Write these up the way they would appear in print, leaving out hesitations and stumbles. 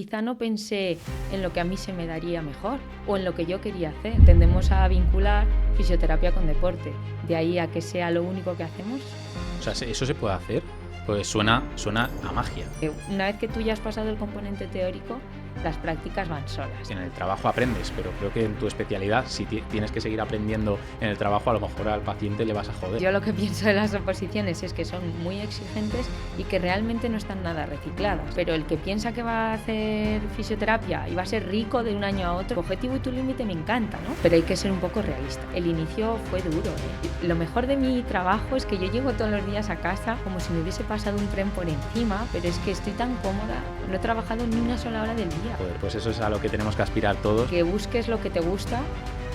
Quizá no pensé en lo que a mí se me daría mejor o en lo que yo quería hacer. Tendemos a vincular fisioterapia con deporte, de ahí a que sea lo único que hacemos. O sea, ¿eso se puede hacer? Pues suena a magia. Una vez que tú ya has pasado el componente teórico, las prácticas van solas. En el trabajo aprendes, pero creo que en tu especialidad, si tienes que seguir aprendiendo en el trabajo, a lo mejor al paciente le vas a joder. Yo lo que pienso de las oposiciones es que son muy exigentes y que realmente no están nada recicladas. Pero el que piensa que va a hacer fisioterapia y va a ser rico de un año a otro, tu objetivo y tu límite me encanta, ¿no? Pero hay que ser un poco realista. El inicio fue duro, ¿eh? Lo mejor de mi trabajo es que yo llego todos los días a casa como si me hubiese pasado un tren por encima, pero es que estoy tan cómoda, no he trabajado ni una sola hora del día. Joder, pues eso es a lo que tenemos que aspirar todos. Que busques lo que te gusta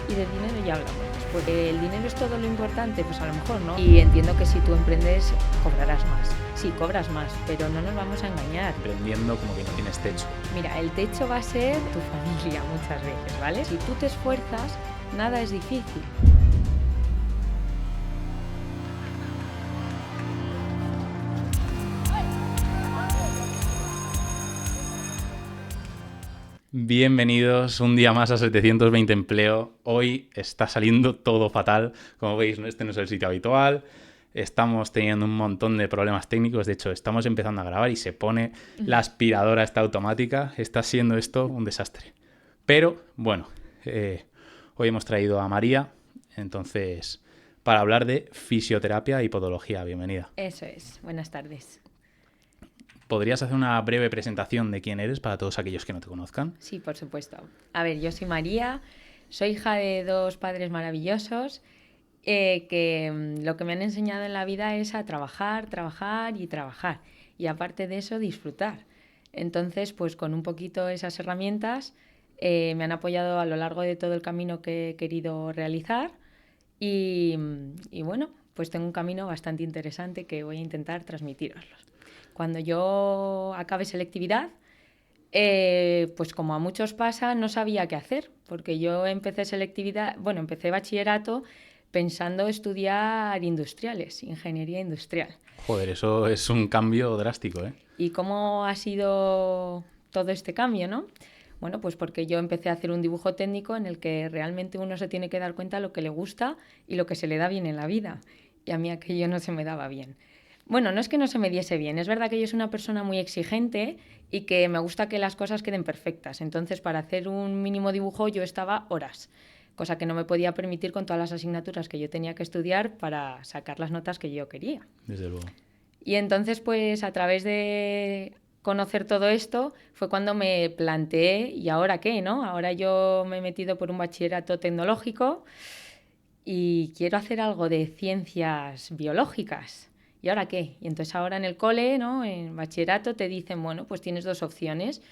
y de dinero ya hablamos. Porque el dinero es todo lo importante, pues a lo mejor no. Y entiendo que si tú emprendes, cobrarás más. Sí, cobras más, pero no nos vamos a engañar. Emprendiendo como que no tienes techo. Mira, el techo va a ser tu familia muchas veces, ¿vale? Si tú te esfuerzas, nada es difícil. Bienvenidos un día más a 720 Empleo. Hoy está saliendo todo fatal. Como veis, este no es el sitio habitual. Estamos teniendo un montón de problemas técnicos. De hecho, estamos empezando a grabar y se pone la aspiradora esta automática. Está siendo esto un desastre. Pero, bueno, hoy hemos traído a María, entonces, para hablar de fisioterapia y podología. Bienvenida. Eso es. Buenas tardes. ¿Podrías hacer una breve presentación de quién eres para todos aquellos que no te conozcan? Sí, por supuesto. A ver, yo soy María, soy hija de dos padres maravillosos que lo que me han enseñado en la vida es a trabajar, trabajar y trabajar. Y aparte de eso, disfrutar. Entonces, pues con un poquito esas herramientas me han apoyado a lo largo de todo el camino que he querido realizar y bueno, pues tengo un camino bastante interesante que voy a intentar transmitiroslo. Cuando yo acabe selectividad, pues como a muchos pasa, no sabía qué hacer, porque yo empecé bachillerato pensando estudiar industriales, ingeniería industrial. Joder, eso es un cambio drástico, ¿eh? ¿Y cómo ha sido todo este cambio, no? Bueno, pues porque yo empecé a hacer un dibujo técnico en el que realmente uno se tiene que dar cuenta de lo que le gusta y lo que se le da bien en la vida. Y a mí aquello no se me daba bien. Bueno, no es que no se me diese bien, es verdad que yo soy una persona muy exigente y que me gusta que las cosas queden perfectas. Entonces, para hacer un mínimo dibujo yo estaba horas, cosa que no me podía permitir con todas las asignaturas que yo tenía que estudiar para sacar las notas que yo quería. Desde luego. Y entonces, pues a través de conocer todo esto fue cuando me planteé, ¿y ahora qué, no? Ahora yo me he metido por un bachillerato tecnológico y quiero hacer algo de ciencias biológicas. ¿Y ahora qué? Y entonces ahora en el cole, ¿no? En bachillerato te dicen, bueno, pues tienes dos opciones.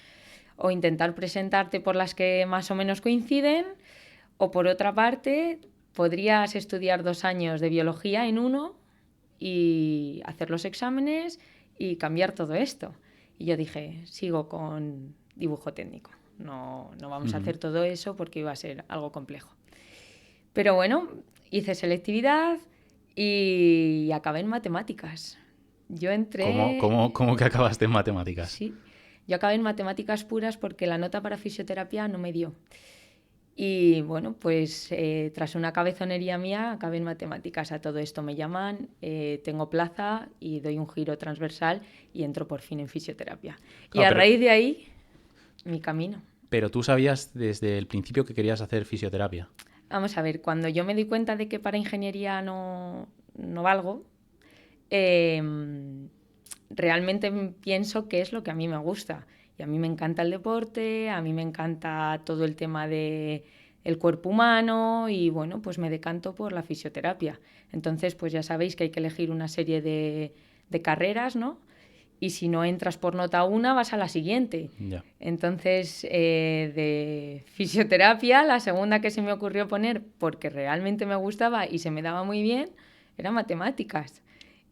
O intentar presentarte por las que más o menos coinciden, o por otra parte, podrías estudiar 2 años de biología en uno y hacer los exámenes y cambiar todo esto. Y yo dije, sigo con dibujo técnico. No vamos a hacer todo eso porque iba a ser algo complejo. Pero bueno, hice selectividad y acabé en matemáticas. Yo entré... ¿Cómo que acabaste en matemáticas? Sí, yo acabé en matemáticas puras porque la nota para fisioterapia no me dio. Y bueno, pues tras una cabezonería mía acabé en matemáticas. A todo esto me llaman, tengo plaza y doy un giro transversal y entro por fin en fisioterapia. Y a raíz de ahí, mi camino. Pero tú sabías desde el principio que querías hacer fisioterapia. Vamos a ver, cuando yo me di cuenta de que para ingeniería no valgo, realmente pienso que es lo que a mí me gusta. Y a mí me encanta el deporte, a mí me encanta todo el tema del cuerpo humano y bueno, pues me decanto por la fisioterapia. Entonces, pues ya sabéis que hay que elegir una serie de carreras, ¿no? Y si no entras por nota una, vas a la siguiente. Ya. Entonces, de fisioterapia, la segunda que se me ocurrió poner, porque realmente me gustaba y se me daba muy bien, era matemáticas.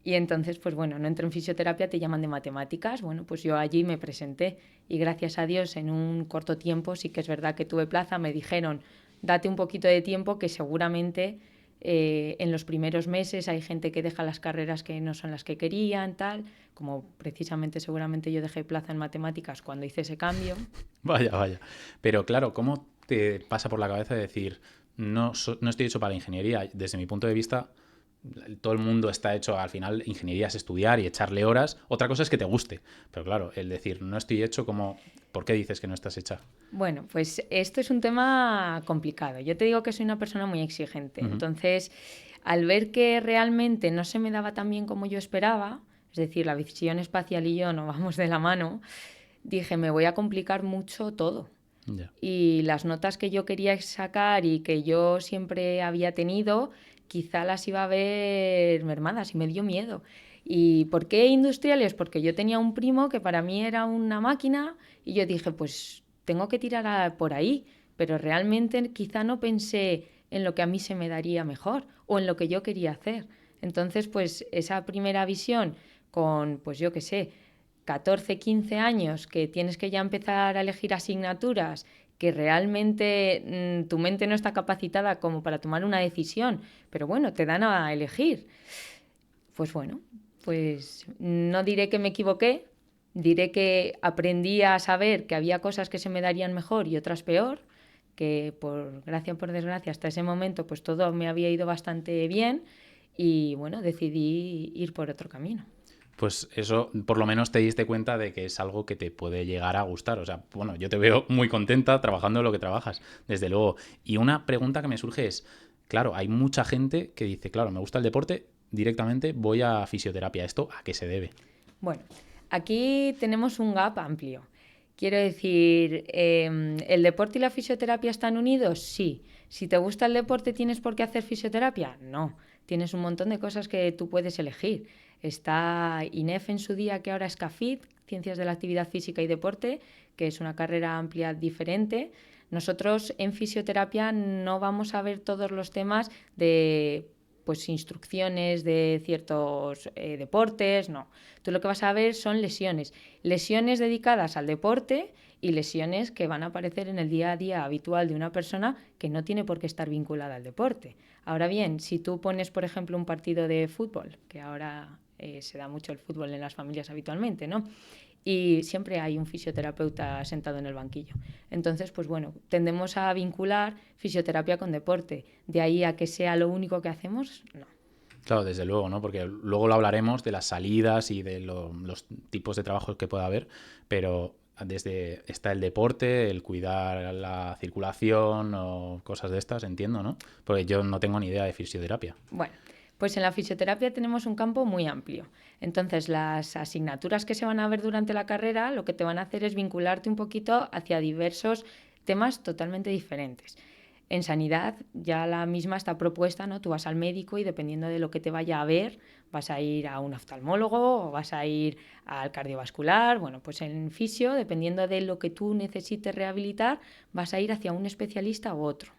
Y entonces, pues bueno, no entré en fisioterapia, te llaman de matemáticas. Bueno, pues yo allí me presenté y gracias a Dios en un corto tiempo, sí que es verdad que tuve plaza, me dijeron, date un poquito de tiempo que seguramente En los primeros meses hay gente que deja las carreras que no son las que querían, tal, como precisamente seguramente yo dejé plaza en matemáticas cuando hice ese cambio. Vaya, vaya. Pero claro, ¿cómo te pasa por la cabeza de decir, no estoy hecho para la ingeniería? Desde mi punto de vista, todo el mundo está hecho, al final, ingeniería es estudiar y echarle horas. Otra cosa es que te guste. Pero claro, el decir, no estoy hecho, como, ¿por qué dices que no estás hecha? Bueno, pues esto es un tema complicado. Yo te digo que soy una persona muy exigente. Ujú. Entonces, al ver que realmente no se me daba tan bien como yo esperaba, es decir, la visión espacial y yo no vamos de la mano, dije, me voy a complicar mucho todo. Ya. Y las notas que yo quería sacar y que yo siempre había tenido, quizá las iba a ver mermadas y me dio miedo. ¿Y por qué industriales? Porque yo tenía un primo que para mí era una máquina y yo dije, pues tengo que tirar por ahí, pero realmente quizá no pensé en lo que a mí se me daría mejor o en lo que yo quería hacer. Entonces, pues esa primera visión con, pues yo qué sé, 14, 15 años que tienes que ya empezar a elegir asignaturas que realmente tu mente no está capacitada como para tomar una decisión, pero bueno, te dan a elegir. Pues bueno, pues no diré que me equivoqué, diré que aprendí a saber que había cosas que se me darían mejor y otras peor, que por gracia o por desgracia hasta ese momento pues todo me había ido bastante bien y bueno, decidí ir por otro camino. Pues eso, por lo menos te diste cuenta de que es algo que te puede llegar a gustar. O sea, bueno, yo te veo muy contenta trabajando en lo que trabajas, desde luego. Y una pregunta que me surge es, claro, hay mucha gente que dice, claro, me gusta el deporte, directamente voy a fisioterapia. ¿Esto a qué se debe? Bueno, aquí tenemos un gap amplio. Quiero decir, ¿el deporte y la fisioterapia están unidos? Sí. Si te gusta el deporte, ¿tienes por qué hacer fisioterapia? No. Tienes un montón de cosas que tú puedes elegir. Está INEF en su día, que ahora es CAFID, Ciencias de la Actividad Física y Deporte, que es una carrera amplia diferente. Nosotros en fisioterapia no vamos a ver todos los temas de pues instrucciones de ciertos deportes, no. Tú lo que vas a ver son lesiones. Lesiones dedicadas al deporte y lesiones que van a aparecer en el día a día habitual de una persona que no tiene por qué estar vinculada al deporte. Ahora bien, si tú pones, por ejemplo, un partido de fútbol, que ahora se da mucho el fútbol en las familias habitualmente, ¿no? Y siempre hay un fisioterapeuta sentado en el banquillo. Entonces, pues bueno, tendemos a vincular fisioterapia con deporte. De ahí a que sea lo único que hacemos, no. Claro, desde luego, ¿no? Porque luego lo hablaremos de las salidas y de los tipos de trabajos que pueda haber, pero desde está el deporte, el cuidar la circulación o cosas de estas, entiendo, ¿no? Porque yo no tengo ni idea de fisioterapia. Bueno, pues en la fisioterapia tenemos un campo muy amplio. Entonces, las asignaturas que se van a ver durante la carrera lo que te van a hacer es vincularte un poquito hacia diversos temas totalmente diferentes. En sanidad ya la misma está propuesta, ¿no? Tú vas al médico y dependiendo de lo que te vaya a ver, vas a ir a un oftalmólogo o vas a ir al cardiovascular. Bueno, pues en fisio, dependiendo de lo que tú necesites rehabilitar, vas a ir hacia un especialista u otro.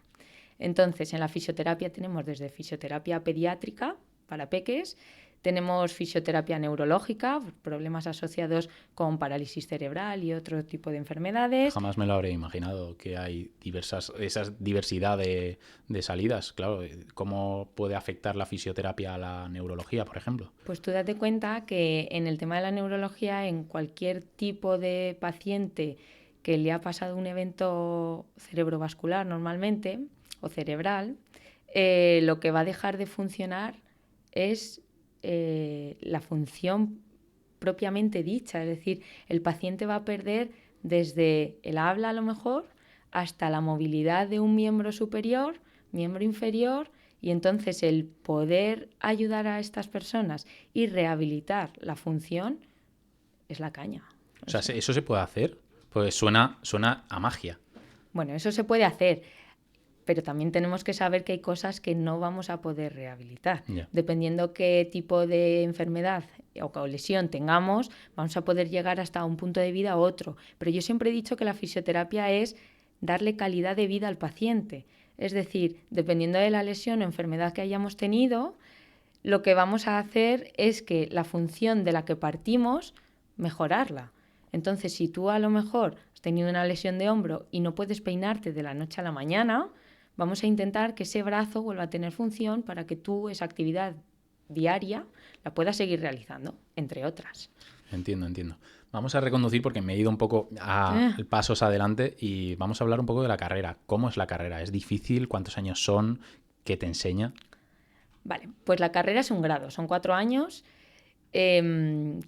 Entonces, en la fisioterapia tenemos desde fisioterapia pediátrica para peques, tenemos fisioterapia neurológica, problemas asociados con parálisis cerebral y otro tipo de enfermedades. Jamás me lo habría imaginado que hay esa diversidad de salidas. Claro, ¿cómo puede afectar la fisioterapia a la neurología, por ejemplo? Pues tú date cuenta que en el tema de la neurología, en cualquier tipo de paciente que le ha pasado un evento cerebrovascular normalmente o cerebral, lo que va a dejar de funcionar es la función propiamente dicha, es decir, el paciente va a perder desde el habla a lo mejor hasta la movilidad de un miembro superior, miembro inferior, y entonces el poder ayudar a estas personas y rehabilitar la función es la caña. O sea, ¿eso se puede hacer? Pues suena a magia. Bueno, eso se puede hacer, pero también tenemos que saber que hay cosas que no vamos a poder rehabilitar. Ya. Dependiendo qué tipo de enfermedad o lesión tengamos, vamos a poder llegar hasta un punto de vida a otro. Pero yo siempre he dicho que la fisioterapia es darle calidad de vida al paciente. Es decir, dependiendo de la lesión o enfermedad que hayamos tenido, lo que vamos a hacer es que la función de la que partimos, mejorarla. Entonces, si tú a lo mejor has tenido una lesión de hombro y no puedes peinarte de la noche a la mañana, vamos a intentar que ese brazo vuelva a tener función para que tú esa actividad diaria la puedas seguir realizando, entre otras. Entiendo. Vamos a reconducir porque me he ido un poco a pasos adelante y vamos a hablar un poco de la carrera. ¿Cómo es la carrera? ¿Es difícil? ¿Cuántos años son? ¿Qué te enseña? Vale, pues la carrera es un grado, son 4 años.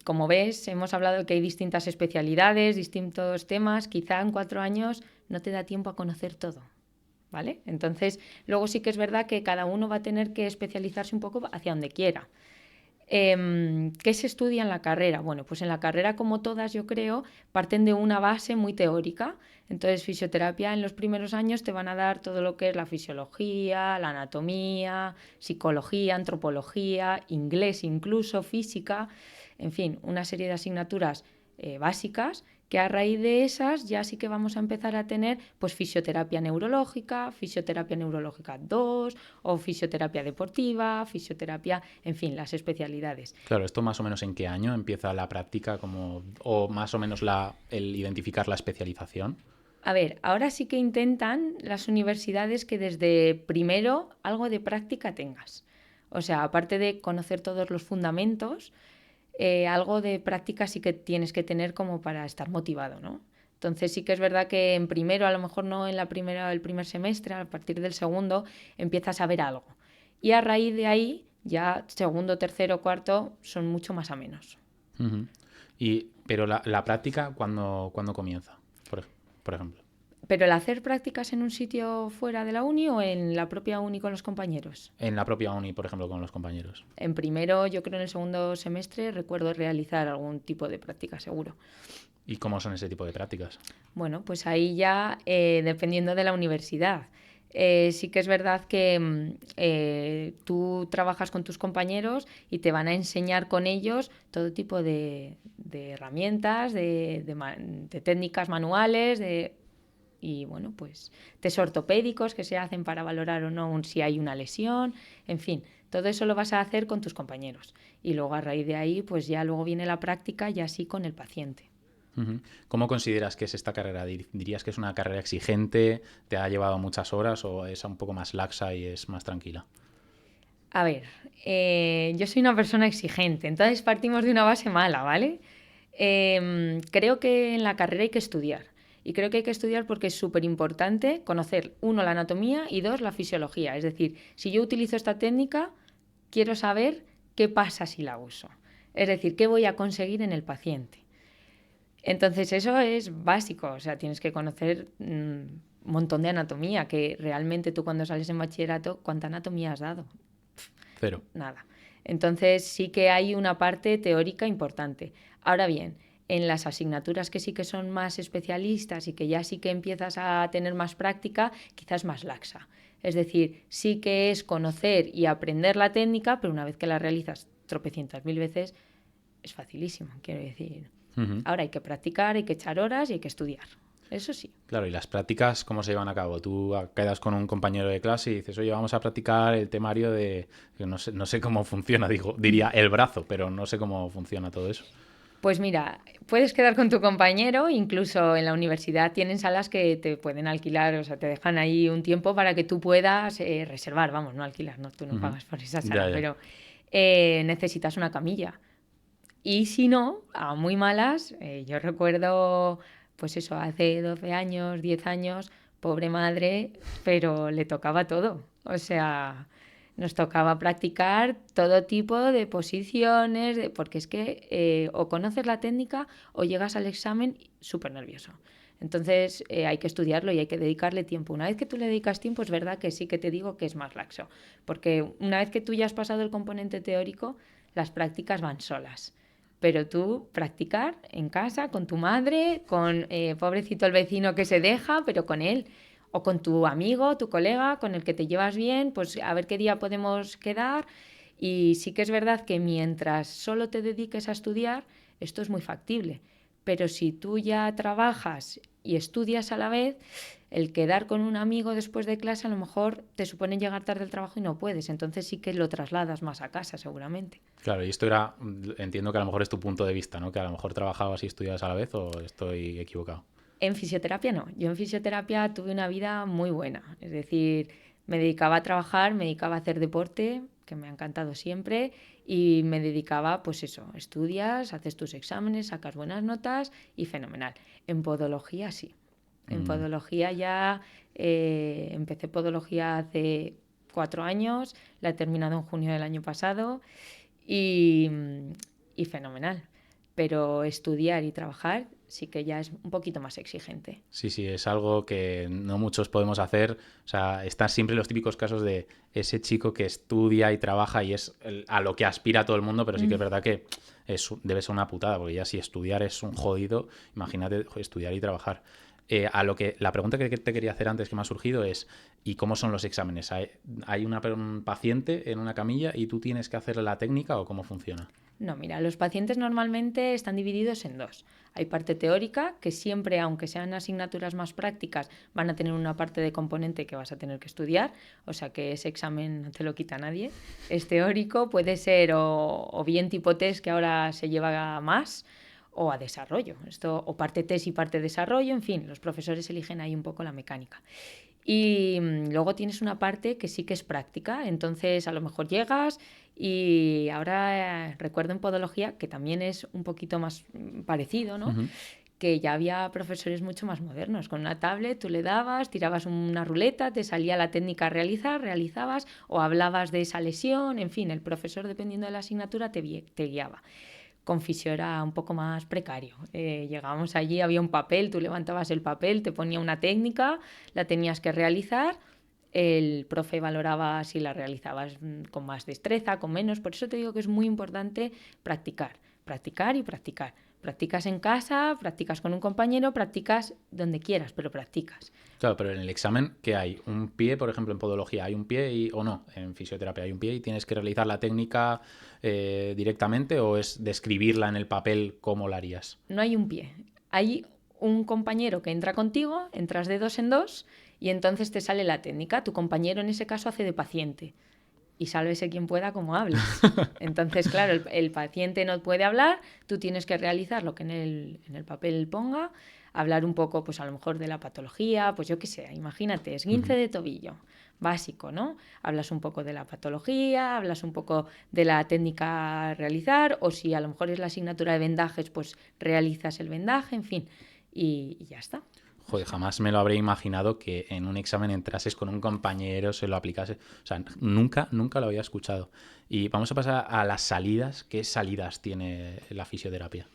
Como ves, hemos hablado que hay distintas especialidades, distintos temas. Quizá en 4 años no te da tiempo a conocer todo, ¿vale? Entonces, luego sí que es verdad que cada uno va a tener que especializarse un poco hacia donde quiera. ¿Qué se estudia en la carrera? Bueno, pues en la carrera, como todas, yo creo, parten de una base muy teórica. Entonces, fisioterapia en los primeros años te van a dar todo lo que es la fisiología, la anatomía, psicología, antropología, inglés incluso, física, en fin, una serie de asignaturas básicas que a raíz de esas ya sí que vamos a empezar a tener pues fisioterapia neurológica 2 o fisioterapia deportiva, fisioterapia, en fin, las especialidades. Claro, ¿esto más o menos en qué año empieza la práctica o más o menos el identificar la especialización? A ver, ahora sí que intentan las universidades que desde primero algo de práctica tengas. O sea, aparte de conocer todos los fundamentos, algo de práctica sí que tienes que tener como para estar motivado, ¿no? Entonces sí que es verdad que en primero, a lo mejor no en el primer semestre, a partir del segundo empiezas a ver algo. Y a raíz de ahí, ya segundo, tercero, cuarto, son mucho más a menos. Uh-huh. Pero la práctica, ¿cuándo comienza? Por ejemplo. ¿Pero el hacer prácticas en un sitio fuera de la uni o en la propia uni con los compañeros? En la propia uni, por ejemplo, con los compañeros. En primero, yo creo en el segundo semestre, recuerdo realizar algún tipo de práctica, seguro. ¿Y cómo son ese tipo de prácticas? Bueno, pues ahí ya dependiendo de la universidad. Sí que es verdad que tú trabajas con tus compañeros y te van a enseñar con ellos todo tipo de herramientas, de técnicas manuales, y bueno, pues test ortopédicos que se hacen para valorar o no si hay una lesión, en fin, todo eso lo vas a hacer con tus compañeros. Y luego a raíz de ahí, pues ya luego viene la práctica y así con el paciente. Uh-huh. ¿Cómo consideras que es esta carrera? ¿Dirías que es una carrera exigente, te ha llevado muchas horas o es un poco más laxa y es más tranquila? A ver, yo soy una persona exigente, entonces partimos de una base mala, ¿vale? Creo que en la carrera hay que estudiar. Y creo que hay que estudiar porque es súper importante conocer, uno, la anatomía y dos, la fisiología. Es decir, si yo utilizo esta técnica, quiero saber qué pasa si la uso. Es decir, qué voy a conseguir en el paciente. Entonces eso es básico, o sea, tienes que conocer un montón de anatomía, que realmente tú cuando sales en bachillerato, ¿cuánta anatomía has dado? 0. Nada. Entonces sí que hay una parte teórica importante. Ahora bien, en las asignaturas que sí que son más especialistas y que ya sí que empiezas a tener más práctica, quizás más laxa. Es decir, sí que es conocer y aprender la técnica, pero una vez que la realizas tropecientas mil veces, es facilísimo, quiero decir. Uh-huh. Ahora hay que practicar, hay que echar horas y hay que estudiar. Eso sí. Claro, ¿y las prácticas cómo se llevan a cabo? Tú quedas con un compañero de clase y dices, oye, vamos a practicar el temario de... No sé cómo funciona, diría el brazo, pero no sé cómo funciona todo eso. Pues mira, puedes quedar con tu compañero, incluso en la universidad tienen salas que te pueden alquilar, o sea, te dejan ahí un tiempo para que tú puedas reservar, vamos, no alquilar, no, tú no pagas por esa sala, Ya. Pero necesitas una camilla. Y si no, a muy malas, yo recuerdo, pues eso, hace 12 años, 10 años, pobre madre, pero le tocaba todo. O sea, nos tocaba practicar todo tipo de posiciones, porque es que o conoces la técnica o llegas al examen súper nervioso. Entonces hay que estudiarlo y hay que dedicarle tiempo. Una vez que tú le dedicas tiempo, es verdad que sí que te digo que es más laxo, porque una vez que tú ya has pasado el componente teórico, las prácticas van solas. Pero tú practicar en casa, con tu madre, con pobrecito el vecino que se deja, pero con él. O con tu amigo, tu colega, con el que te llevas bien, pues a ver qué día podemos quedar. Y sí que es verdad que mientras solo te dediques a estudiar, esto es muy factible. Pero si tú ya trabajas y estudias a la vez, el quedar con un amigo después de clase a lo mejor te supone llegar tarde al trabajo y no puedes. Entonces sí que lo trasladas más a casa, seguramente. Claro, y entiendo que a lo mejor es tu punto de vista, ¿no? Que a lo mejor trabajabas y estudiabas a la vez o estoy equivocado. En fisioterapia no. Yo en fisioterapia tuve una vida muy buena. Es decir, me dedicaba a trabajar, me dedicaba a hacer deporte, que me ha encantado siempre, y me dedicaba, pues eso, estudias, haces tus exámenes, sacas buenas notas y fenomenal. En podología sí. En podología ya empecé podología hace 4 años, la he terminado en junio del año pasado y, y fenomenal. Pero estudiar y trabajar sí que ya es un poquito más exigente. Sí, sí, es algo que no muchos podemos hacer. O sea, están siempre los típicos casos de ese chico que estudia y trabaja y es a lo que aspira todo el mundo, pero sí que es verdad que debe ser una putada, porque ya si estudiar es un jodido, imagínate estudiar y trabajar. La pregunta que te quería hacer antes que me ha surgido es, ¿y cómo son los exámenes? ¿Hay un paciente en una camilla y tú tienes que hacerle la técnica o cómo funciona? No, mira, los pacientes normalmente están divididos en dos. Hay parte teórica, que siempre, aunque sean asignaturas más prácticas, van a tener una parte de componente que vas a tener que estudiar, o sea que ese examen no te lo quita nadie. Es teórico, puede ser o bien tipo test, que ahora se lleva más, o a desarrollo. O parte test y parte desarrollo, en fin, los profesores eligen ahí un poco la mecánica. Y luego tienes una parte que sí que es práctica, entonces a lo mejor llegas y ahora recuerdo en podología, que también es un poquito más parecido, ¿no? Que ya había profesores mucho más modernos. Con una tablet tú le dabas, tirabas una ruleta, te salía la técnica a realizar, realizabas o hablabas de esa lesión, en fin, el profesor dependiendo de la asignatura te guiaba. Con fisio era un poco más precario. Llegábamos allí, había un papel, tú levantabas el papel, te ponía una técnica, la tenías que realizar, el profe valoraba si la realizabas con más destreza, con menos. Por eso te digo que es muy importante practicar, practicar y practicar. Practicas en casa, practicas con un compañero, practicas donde quieras, pero practicas. Claro, pero en el examen, ¿qué hay? Un pie, por ejemplo, en podología, ¿hay un pie o no? En fisioterapia hay un pie y tienes que realizar la técnica directamente o es describirla en el papel cómo la harías. No hay un pie. Hay un compañero que entra contigo, entras de dos en dos y entonces te sale la técnica. Tu compañero en ese caso hace de paciente. Y sálvese quien pueda como hables. Entonces, claro, el paciente no puede hablar, tú tienes que realizar lo que en el papel ponga, hablar un poco, pues a lo mejor de la patología, pues yo qué sé, imagínate, esguince de tobillo, básico, ¿no? Hablas un poco de la patología, hablas un poco de la técnica a realizar, o si a lo mejor es la asignatura de vendajes, pues realizas el vendaje, en fin, y ya está. Joder, jamás me lo habría imaginado que en un examen entrases con un compañero, se lo aplicases. O sea, nunca lo había escuchado. Y vamos a pasar a las salidas. ¿Qué salidas tiene la fisioterapia?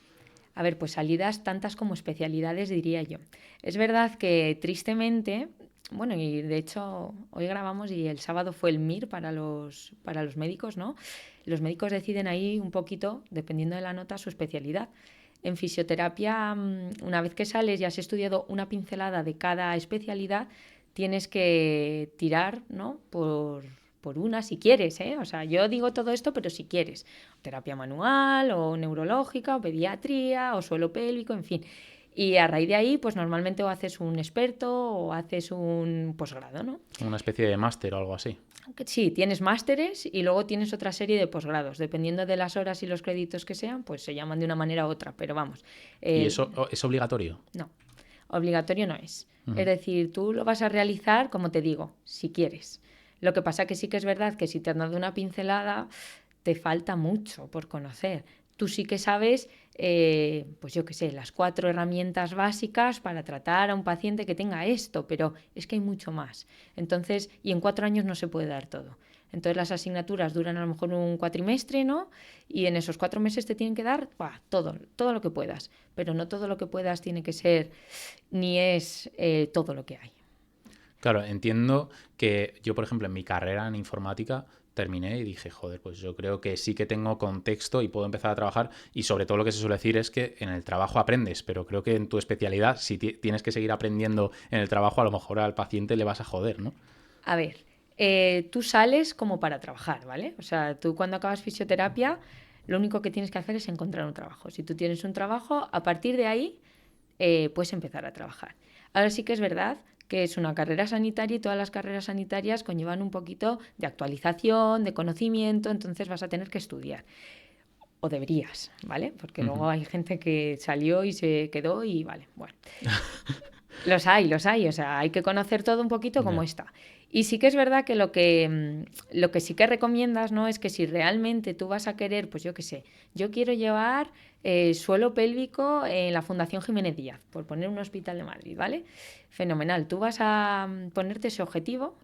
A ver, pues salidas tantas como especialidades, diría yo. Es verdad que tristemente, bueno, y de hecho hoy grabamos y el sábado fue el MIR para los médicos, ¿no? Los médicos deciden ahí un poquito, dependiendo de la nota, su especialidad. En fisioterapia, una vez que sales y has estudiado una pincelada de cada especialidad, tienes que tirar, ¿no? Por una si quieres, ¿eh? O sea, yo digo todo esto, pero si quieres. Terapia manual, o neurológica, o pediatría, o suelo pélvico, en fin. Y a raíz de ahí, pues normalmente o haces un experto o haces un posgrado, ¿no? Una especie de máster o algo así. Sí, tienes másteres y luego tienes otra serie de posgrados. Dependiendo de las horas y los créditos que sean, pues se llaman de una manera u otra. Pero vamos. ¿Y eso es obligatorio? No, obligatorio no es. Es decir, tú lo vas a realizar, como te digo, si quieres. Lo que pasa que sí que es verdad que si te han dado una pincelada, te falta mucho por conocer. Tú sí que sabes, pues yo qué sé, las 4 herramientas básicas para tratar a un paciente que tenga esto, pero es que hay mucho más. Entonces, y en 4 años no se puede dar todo. Entonces las asignaturas duran a lo mejor un cuatrimestre, ¿no? Y en esos 4 meses te tienen que dar todo lo que puedas. Pero no todo lo que puedas tiene que ser, ni es todo lo que hay. Claro, entiendo que yo, por ejemplo, en mi carrera en informática terminé y dije, joder, pues yo creo que sí que tengo contexto y puedo empezar a trabajar. Y sobre todo lo que se suele decir es que en el trabajo aprendes, pero creo que en tu especialidad, si tienes que seguir aprendiendo en el trabajo, a lo mejor al paciente le vas a joder, ¿no? A ver, tú sales como para trabajar, ¿vale? O sea, tú cuando acabas fisioterapia, lo único que tienes que hacer es encontrar un trabajo. Si tú tienes un trabajo, a partir de ahí puedes empezar a trabajar. Ahora sí que es verdad que es una carrera sanitaria y todas las carreras sanitarias conllevan un poquito de actualización, de conocimiento, entonces vas a tener que estudiar. o deberías, ¿vale? Porque luego Ujú. hay gente que salió y se quedó y vale, bueno. Los hay, o sea, hay que conocer todo un poquito cómo Ya. está. Y sí que es verdad que lo que sí que recomiendas, ¿no? Es que si realmente tú vas a querer, pues yo qué sé, yo quiero llevar suelo pélvico en la Fundación Jiménez Díaz, por poner un hospital de Madrid, ¿vale? Fenomenal, tú vas a ponerte ese objetivo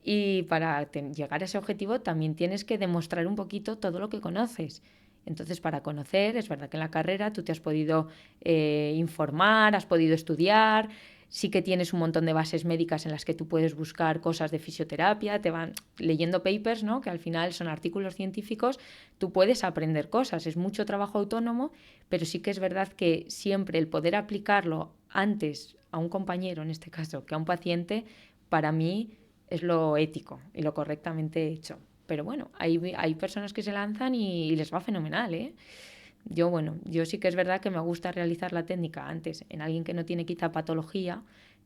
y para llegar a ese objetivo también tienes que demostrar un poquito todo lo que conoces. Entonces, para conocer, es verdad que en la carrera tú te has podido informar, has podido estudiar, sí que tienes un montón de bases médicas en las que tú puedes buscar cosas de fisioterapia, te van leyendo papers, ¿no? Que al final son artículos científicos, tú puedes aprender cosas, es mucho trabajo autónomo, pero sí que es verdad que siempre el poder aplicarlo antes a un compañero, en este caso, que a un paciente, para mí es lo ético y lo correctamente hecho. Pero bueno, hay personas que se lanzan y les va fenomenal, ¿eh? Yo sí que es verdad que me gusta realizar la técnica antes en alguien que no tiene quizá patología,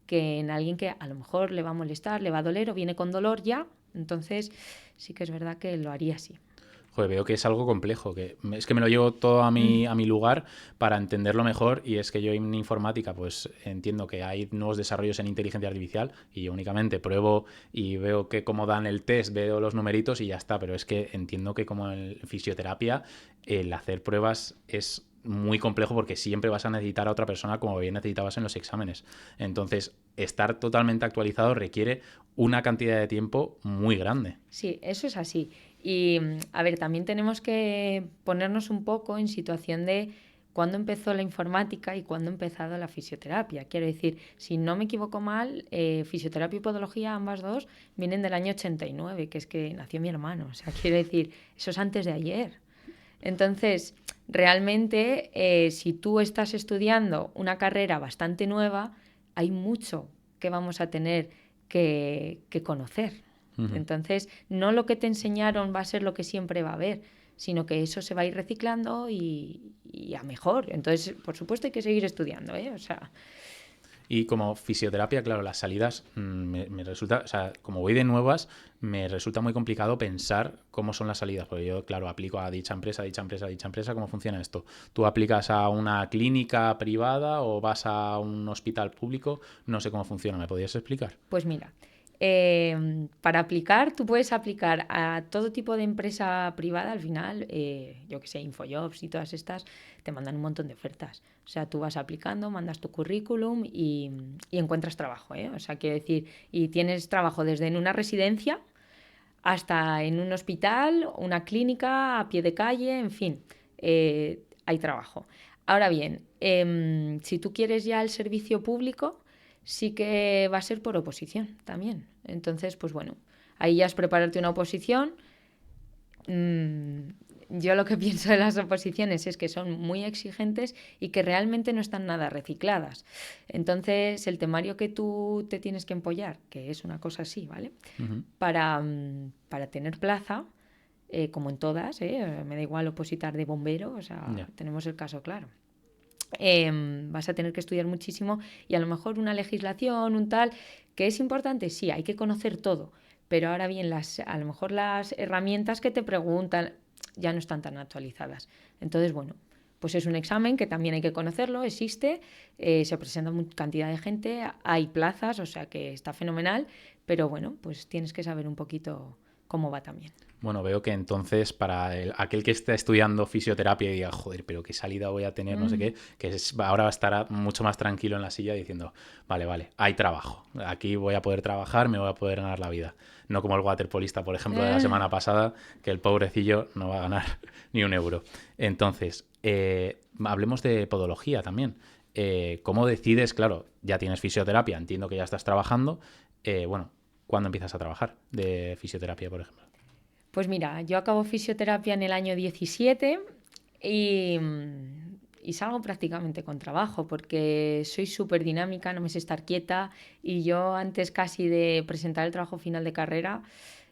que en alguien que a lo mejor le va a molestar, le va a doler o viene con dolor ya. Entonces sí que es verdad que lo haría así. Joder, veo que es algo complejo, que es que me lo llevo todo a mi lugar para entenderlo mejor, y es que yo en informática pues entiendo que hay nuevos desarrollos en inteligencia artificial y yo únicamente pruebo y veo que cómo dan el test, veo los numeritos y ya está, pero es que entiendo que como en fisioterapia el hacer pruebas es muy complejo porque siempre vas a necesitar a otra persona como bien necesitabas en los exámenes. Entonces, estar totalmente actualizado requiere una cantidad de tiempo muy grande. Sí, eso es así. Y a ver, también tenemos que ponernos un poco en situación de cuándo empezó la informática y cuándo ha empezado la fisioterapia. Quiero decir, si no me equivoco mal, fisioterapia y podología, ambas dos, vienen del año 89, que es que nació mi hermano. O sea, quiero decir, eso es antes de ayer. Entonces, realmente, si tú estás estudiando una carrera bastante nueva, hay mucho que vamos a tener que conocer. Ujú. Entonces, no lo que te enseñaron va a ser lo que siempre va a haber, sino que eso se va a ir reciclando y a mejor. Entonces, por supuesto, hay que seguir estudiando, ¿eh? O sea, Y como fisioterapia, claro, las salidas me resulta, o sea, como voy de nuevas, me resulta muy complicado pensar cómo son las salidas, porque yo, claro, aplico a dicha empresa, dicha empresa, dicha empresa, ¿cómo funciona esto? ¿Tú aplicas a una clínica privada o vas a un hospital público? No sé cómo funciona, ¿me podrías explicar? pues mira, para aplicar, tú puedes aplicar a todo tipo de empresa privada. Al final, yo que sé, Infojobs y todas estas te mandan un montón de ofertas. O sea, tú vas aplicando, mandas tu currículum y encuentras trabajo, ¿eh? O sea, quiero decir, y tienes trabajo desde en una residencia hasta en un hospital, una clínica, a pie de calle, en fin, hay trabajo. Ahora bien, si tú quieres ya el servicio público, sí que va a ser por oposición también. Entonces, pues bueno, ahí ya es prepararte una oposición. Mm, yo lo que pienso de las oposiciones es que son muy exigentes y que realmente no están nada recicladas. Entonces, el temario que tú te tienes que empollar, que es una cosa así, ¿vale? Ujú. Para tener plaza, como en todas, me da igual opositar de bombero, o sea, Ya. tenemos el caso claro. Vas a tener que estudiar muchísimo y a lo mejor una legislación, un tal, que es importante, sí, hay que conocer todo, pero ahora bien, a lo mejor las herramientas que te preguntan ya no están tan actualizadas. Entonces, bueno, pues es un examen que también hay que conocerlo, existe, se presenta cantidad de gente, hay plazas, o sea que está fenomenal, pero bueno, pues tienes que saber un poquito cómo va también. Bueno, veo que entonces para aquel que está estudiando fisioterapia y diga, joder, pero qué salida voy a tener, no sé qué, ahora va a estar mucho más tranquilo en la silla diciendo, vale, vale, hay trabajo, aquí voy a poder trabajar, me voy a poder ganar la vida. No como el waterpolista, por ejemplo, de la semana pasada, que el pobrecillo no va a ganar ni un euro. Entonces, hablemos de podología también. ¿Cómo decides? Claro, ya tienes fisioterapia, entiendo que ya estás trabajando. Bueno, ¿cuándo empiezas a trabajar de fisioterapia, por ejemplo? Pues mira, yo acabo fisioterapia en el año 17 y, y salgo prácticamente con trabajo porque soy súper dinámica, no me sé estar quieta y yo antes casi de presentar el trabajo final de carrera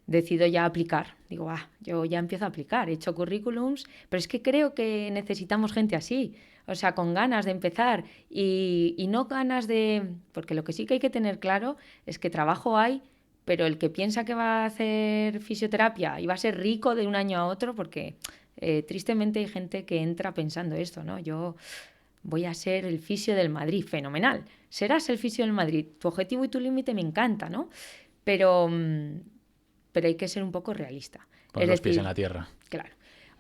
decido ya aplicar. Digo, yo ya empiezo a aplicar, he hecho currículums, pero es que creo que necesitamos gente así, o sea, con ganas de empezar y no ganas de... Porque lo que sí que hay que tener claro es que trabajo hay, pero el que piensa que va a hacer fisioterapia y va a ser rico de un año a otro, porque Tristemente hay gente que entra pensando esto, ¿no? Yo voy a ser el fisio del Madrid, fenomenal. Serás el fisio del Madrid, tu objetivo y tu límite me encanta, ¿no? Pero, pero hay que ser un poco realista. Poner Es los pies en decir, la tierra. claro.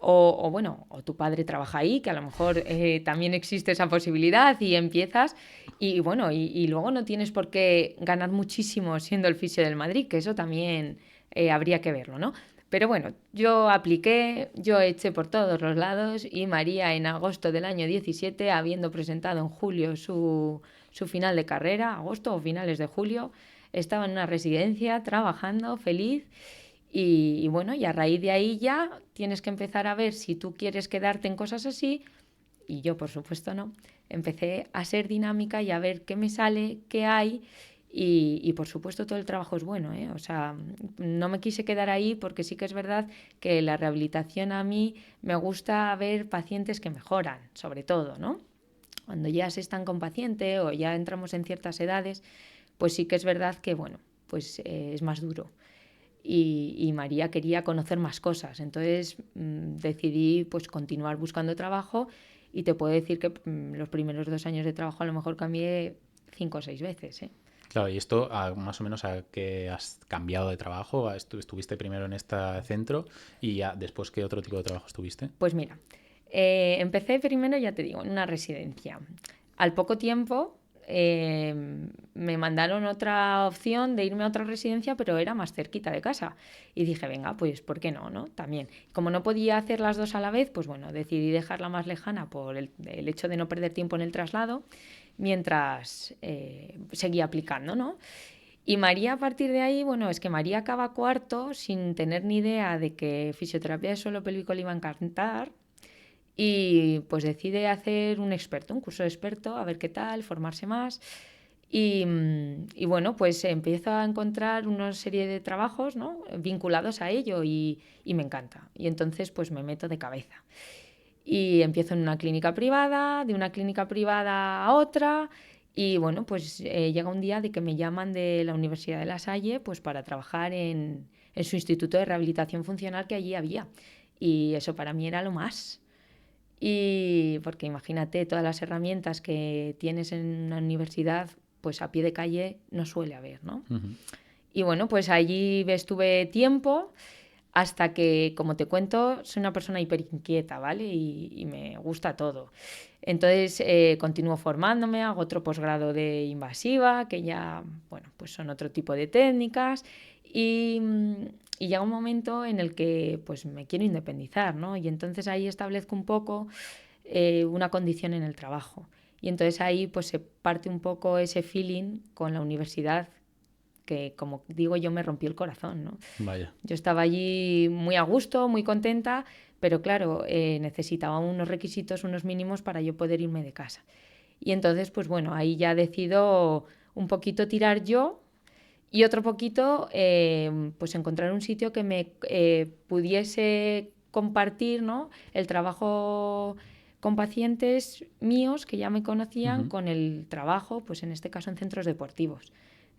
O bueno, o tu padre trabaja ahí, que a lo mejor también existe esa posibilidad y empiezas y bueno, y luego no tienes por qué ganar muchísimo siendo el fisio del Madrid, que eso también habría que verlo, ¿no? Pero bueno, yo apliqué, yo eché por todos los lados y María en agosto del año 17, habiendo presentado en julio su final de carrera, agosto o finales de julio, estaba en una residencia trabajando feliz y bueno, y a raíz de ahí ya tienes que empezar a ver si tú quieres quedarte en cosas así, y yo por supuesto no. Empecé a ser dinámica y a ver qué me sale, qué hay, y por supuesto todo el trabajo es bueno, ¿eh? O sea, no me quise quedar ahí porque sí que es verdad que la rehabilitación a mí me gusta ver pacientes que mejoran, sobre todo, ¿no? Cuando ya se están con paciente o ya entramos en ciertas edades, pues sí que es verdad que, bueno, pues es más duro y María quería conocer más cosas. Entonces decidí pues continuar buscando trabajo y te puedo decir que los primeros 2 años de trabajo a lo mejor cambié 5 o 6 veces. ¿Eh? Claro, y esto más o menos a que has cambiado de trabajo, estuviste primero en este centro y ya después qué otro tipo de trabajo estuviste. Pues mira, empecé primero, ya te digo, en una residencia. Al poco tiempo me mandaron otra opción de irme a otra residencia, pero era más cerquita de casa. Y dije, venga, pues ¿por qué no? ¿No? También. Como no podía hacer las dos a la vez, pues bueno, decidí dejarla más lejana por el hecho de no perder tiempo en el traslado, mientras seguía aplicando, ¿no? Y María a partir de ahí, bueno, es que María acaba cuarto sin tener ni idea de que fisioterapia de suelo pélvico le iba a encantar y pues decide hacer un curso de experto, a ver qué tal, formarse más. Y bueno, pues empiezo a encontrar una serie de trabajos, ¿no? Vinculados a ello y me encanta. Y entonces pues me meto de cabeza. Y empiezo en una clínica privada, de una clínica privada a otra. Y bueno, pues llega un día de que me llaman de la Universidad de La Salle pues para trabajar en su instituto de rehabilitación funcional que allí había. Y eso para mí era lo más. Y porque imagínate todas las herramientas que tienes en una universidad, pues a pie de calle no suele haber, ¿no? Uh-huh. Y bueno, pues allí estuve tiempo hasta que, como te cuento, soy una persona hiper inquieta, ¿vale? Y me gusta todo. Entonces continúo formándome, hago otro posgrado de invasiva, que ya, bueno, pues son otro tipo de técnicas. Y, y llega un momento en el que pues me quiero independizar, ¿no? Y entonces ahí establezco un poco una condición en el trabajo. Y entonces ahí pues se parte un poco ese feeling con la universidad que, como digo yo, me rompió el corazón, ¿no? Vaya. Yo estaba allí muy a gusto, muy contenta, pero claro, necesitaba unos requisitos, unos mínimos para yo poder irme de casa. Y entonces, pues bueno, ahí ya decido un poquito tirar yo y otro poquito, pues encontrar un sitio que me pudiese compartir, ¿no? El trabajo con pacientes míos que ya me conocían Uh-huh. con el trabajo, pues en este caso en centros deportivos.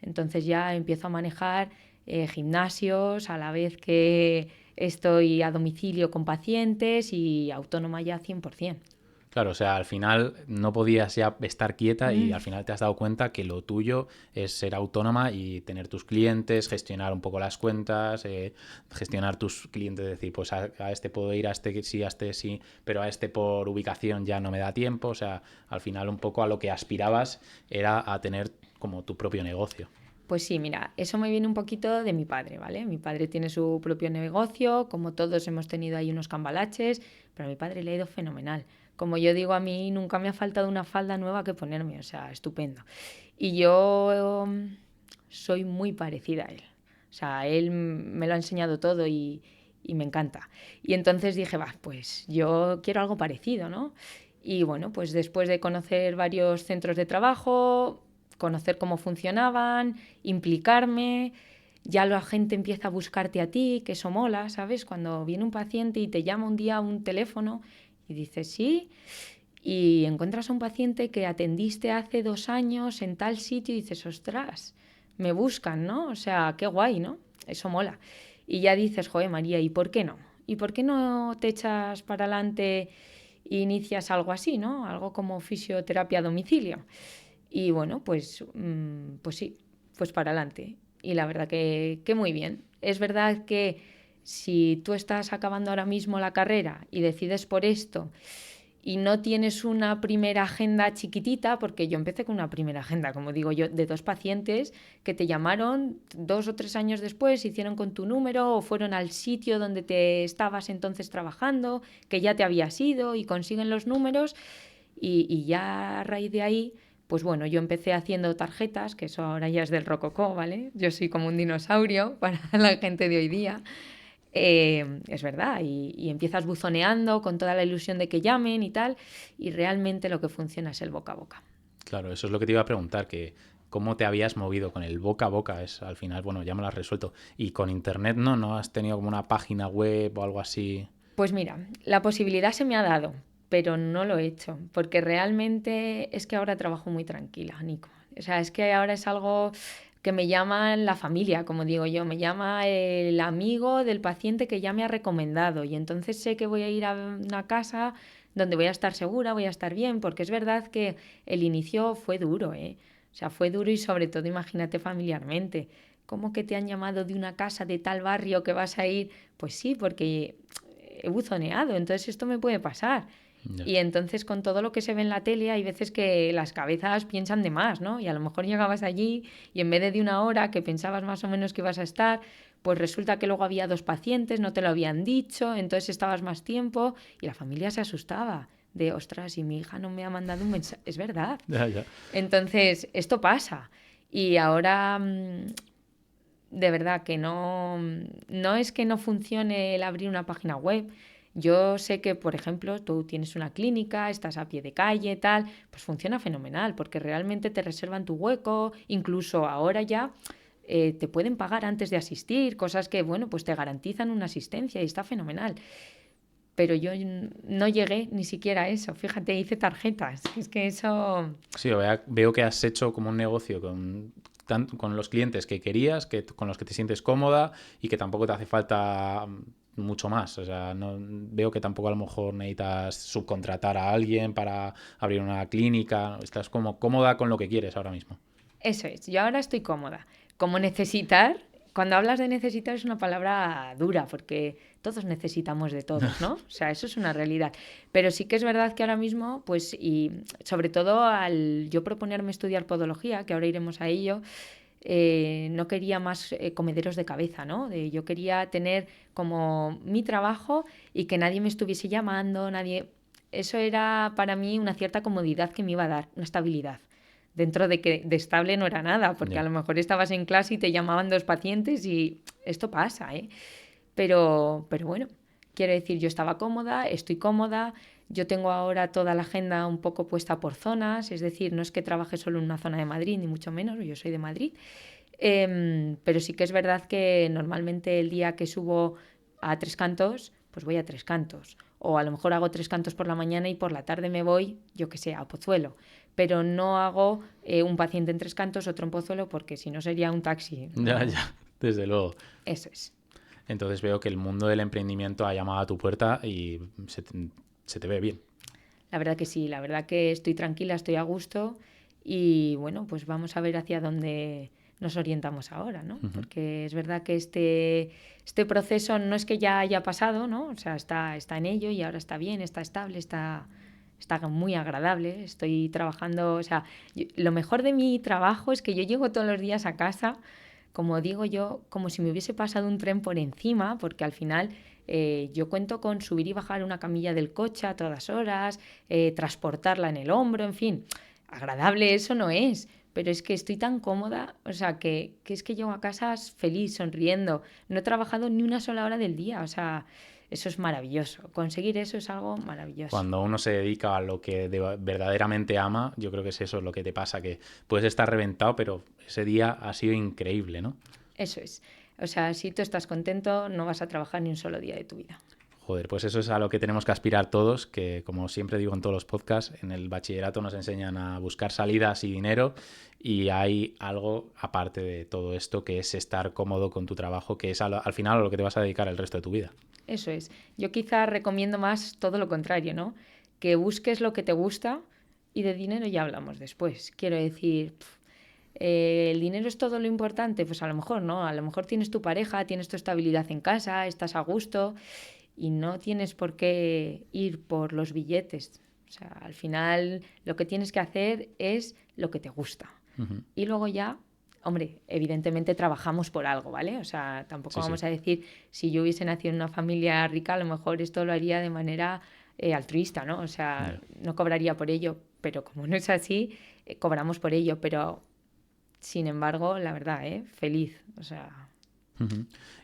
Entonces ya empiezo a manejar gimnasios a la vez que estoy a domicilio con pacientes y autónoma ya 100%. Claro, o sea, al final no podías ya estar quieta y al Mm. final te has dado cuenta que lo tuyo es ser autónoma y tener tus clientes, gestionar un poco las cuentas, gestionar tus clientes, decir, pues a este puedo ir, a este sí, pero a este por ubicación ya no me da tiempo. O sea, al final un poco a lo que aspirabas era a tener como tu propio negocio. Pues sí, mira, eso me viene un poquito de mi padre, ¿vale? Mi padre tiene su propio negocio, como todos hemos tenido ahí unos cambalaches, pero a mi padre le ha ido fenomenal. Como yo digo, a mí nunca me ha faltado una falda nueva que ponerme, o sea, estupendo. Y yo soy muy parecida a él. O sea, él me lo ha enseñado todo y me encanta. Y entonces dije, va, pues yo quiero algo parecido, ¿no? Y bueno, pues después de conocer varios centros de trabajo, conocer cómo funcionaban, implicarme, ya la gente empieza a buscarte a ti, que eso mola, ¿sabes? Cuando viene un paciente y te llama un día a un teléfono y dices sí, y encuentras a un paciente que atendiste hace 2 años en tal sitio y dices, ostras, me buscan, ¿no? O sea, qué guay, ¿no? Eso mola. Y ya dices, joder, María, ¿y por qué no? ¿y por qué no te echas para adelante e inicias algo así, ¿no? Algo como fisioterapia a domicilio. Y bueno, pues sí, pues para adelante. Y la verdad que muy bien. Es verdad que si tú estás acabando ahora mismo la carrera y decides por esto y no tienes una primera agenda chiquitita, porque yo empecé con una primera agenda, como digo yo, de 2 pacientes que te llamaron 2 o 3 años después, hicieron con tu número o fueron al sitio donde te estabas entonces trabajando, que ya te habías ido y consiguen los números y ya a raíz de ahí, pues bueno, yo empecé haciendo tarjetas, que eso ahora ya es del rococó, ¿vale? Yo soy como un dinosaurio para la gente de hoy día. Es verdad, y empiezas buzoneando con toda la ilusión de que llamen y tal, y realmente lo que funciona es el boca a boca. Claro, eso es lo que te iba a preguntar, que cómo te habías movido con el boca a boca, es al final, bueno, ya me lo has resuelto. Y con internet no has tenido como una página web o algo así. Pues mira, la posibilidad se me ha dado, pero no lo he hecho, porque realmente es que ahora trabajo muy tranquila, Nico. O sea, es que ahora es algo que me llama la familia, como digo yo, me llama el amigo del paciente que ya me ha recomendado y entonces sé que voy a ir a una casa donde voy a estar segura, voy a estar bien, porque es verdad que el inicio fue duro, ¿eh? O sea, fue duro y sobre todo imagínate familiarmente. ¿Cómo que te han llamado de una casa de tal barrio que vas a ir? Pues sí, porque he buzoneado, entonces esto me puede pasar. Ya. Y entonces con todo lo que se ve en la tele hay veces que las cabezas piensan de más, ¿no? Y a lo mejor llegabas allí y en vez de una hora que pensabas más o menos que ibas a estar, pues resulta que luego había 2 pacientes, no te lo habían dicho, entonces estabas más tiempo y la familia se asustaba de, ostras, y mi hija no me ha mandado un mensaje. Es verdad. Ya, ya. Entonces, esto pasa. Y ahora de verdad que no es que no funcione el abrir una página web. Yo sé que, por ejemplo, tú tienes una clínica, estás a pie de calle, tal, pues funciona fenomenal, porque realmente te reservan tu hueco, incluso ahora ya te pueden pagar antes de asistir, cosas que, bueno, pues te garantizan una asistencia y está fenomenal. Pero yo no llegué ni siquiera a eso, fíjate, hice tarjetas, es que eso... Sí, veo que has hecho como un negocio con los clientes que querías, con los que te sientes cómoda y que tampoco te hace falta mucho más. O sea, no, veo que tampoco a lo mejor necesitas subcontratar a alguien para abrir una clínica. Estás como cómoda con lo que quieres ahora mismo. Eso es, yo ahora estoy cómoda. Como necesitar, cuando hablas de necesitar es una palabra dura, porque todos necesitamos de todos, ¿no? O sea, eso es una realidad. Pero sí que es verdad que ahora mismo, pues, y sobre todo al yo proponerme estudiar podología, que ahora iremos a ello, no quería más comederos de cabeza, ¿no? Yo quería tener como mi trabajo y que nadie me estuviese llamando, nadie... Eso era para mí una cierta comodidad que me iba a dar, una estabilidad dentro de que de estable no era nada, porque a lo mejor estabas en clase y te llamaban 2 pacientes y esto pasa, ¿eh? Pero bueno, quiero decir, yo estaba cómoda, estoy cómoda, yo tengo ahora toda la agenda un poco puesta por zonas, es decir, no es que trabaje solo en una zona de Madrid, ni mucho menos, yo soy de Madrid, pero sí que es verdad que normalmente el día que subo a Tres Cantos, pues voy a Tres Cantos. O a lo mejor hago 3 cantos por la mañana y por la tarde me voy, yo que sé, a Pozuelo. Pero no hago un paciente en Tres Cantos, otro en Pozuelo, porque si no sería un taxi. Ya, No. ya, desde luego. Eso es. Entonces veo que el mundo del emprendimiento ha llamado a tu puerta y se te ve bien. La verdad que sí, la verdad que estoy tranquila, estoy a gusto y bueno, pues vamos a ver hacia dónde nos orientamos ahora, ¿no? Uh-huh. Porque es verdad que este proceso no es que ya haya pasado, ¿no? O sea, está en ello y ahora está bien, está estable, está muy agradable. Estoy trabajando, o sea, lo mejor de mi trabajo es que yo llego todos los días a casa, como digo yo, como si me hubiese pasado un tren por encima, porque al final yo cuento con subir y bajar una camilla del coche a todas horas, transportarla en el hombro, en fin, agradable eso no es, pero es que estoy tan cómoda, o sea, que es que llego a casa feliz, sonriendo, no he trabajado ni una sola hora del día, o sea, eso es maravilloso, conseguir eso es algo maravilloso. Cuando uno se dedica a lo que verdaderamente ama, yo creo que es eso lo que te pasa, que puedes estar reventado, pero ese día ha sido increíble, ¿no? Eso es. O sea, si tú estás contento, no vas a trabajar ni un solo día de tu vida. Joder, pues eso es a lo que tenemos que aspirar todos, que como siempre digo en todos los podcasts, en el bachillerato nos enseñan a buscar salidas y dinero y hay algo aparte de todo esto que es estar cómodo con tu trabajo, que es al final a lo que te vas a dedicar el resto de tu vida. eso es. Yo quizá recomiendo más todo lo contrario, ¿no? Que busques lo que te gusta y de dinero ya hablamos después. Quiero decir, ¿el dinero es todo lo importante? Pues a lo mejor no, a lo mejor tienes tu pareja, tienes tu estabilidad en casa, estás a gusto y no tienes por qué ir por los billetes. O sea, al final lo que tienes que hacer es lo que te gusta. Y luego ya, hombre, evidentemente trabajamos por algo, ¿vale? O sea, tampoco vamos a decir, si yo hubiese nacido en una familia rica, a lo mejor esto lo haría de manera altruista, ¿no? O sea, no cobraría por ello, pero como no es así, cobramos por ello, pero sin embargo, la verdad, feliz, o sea...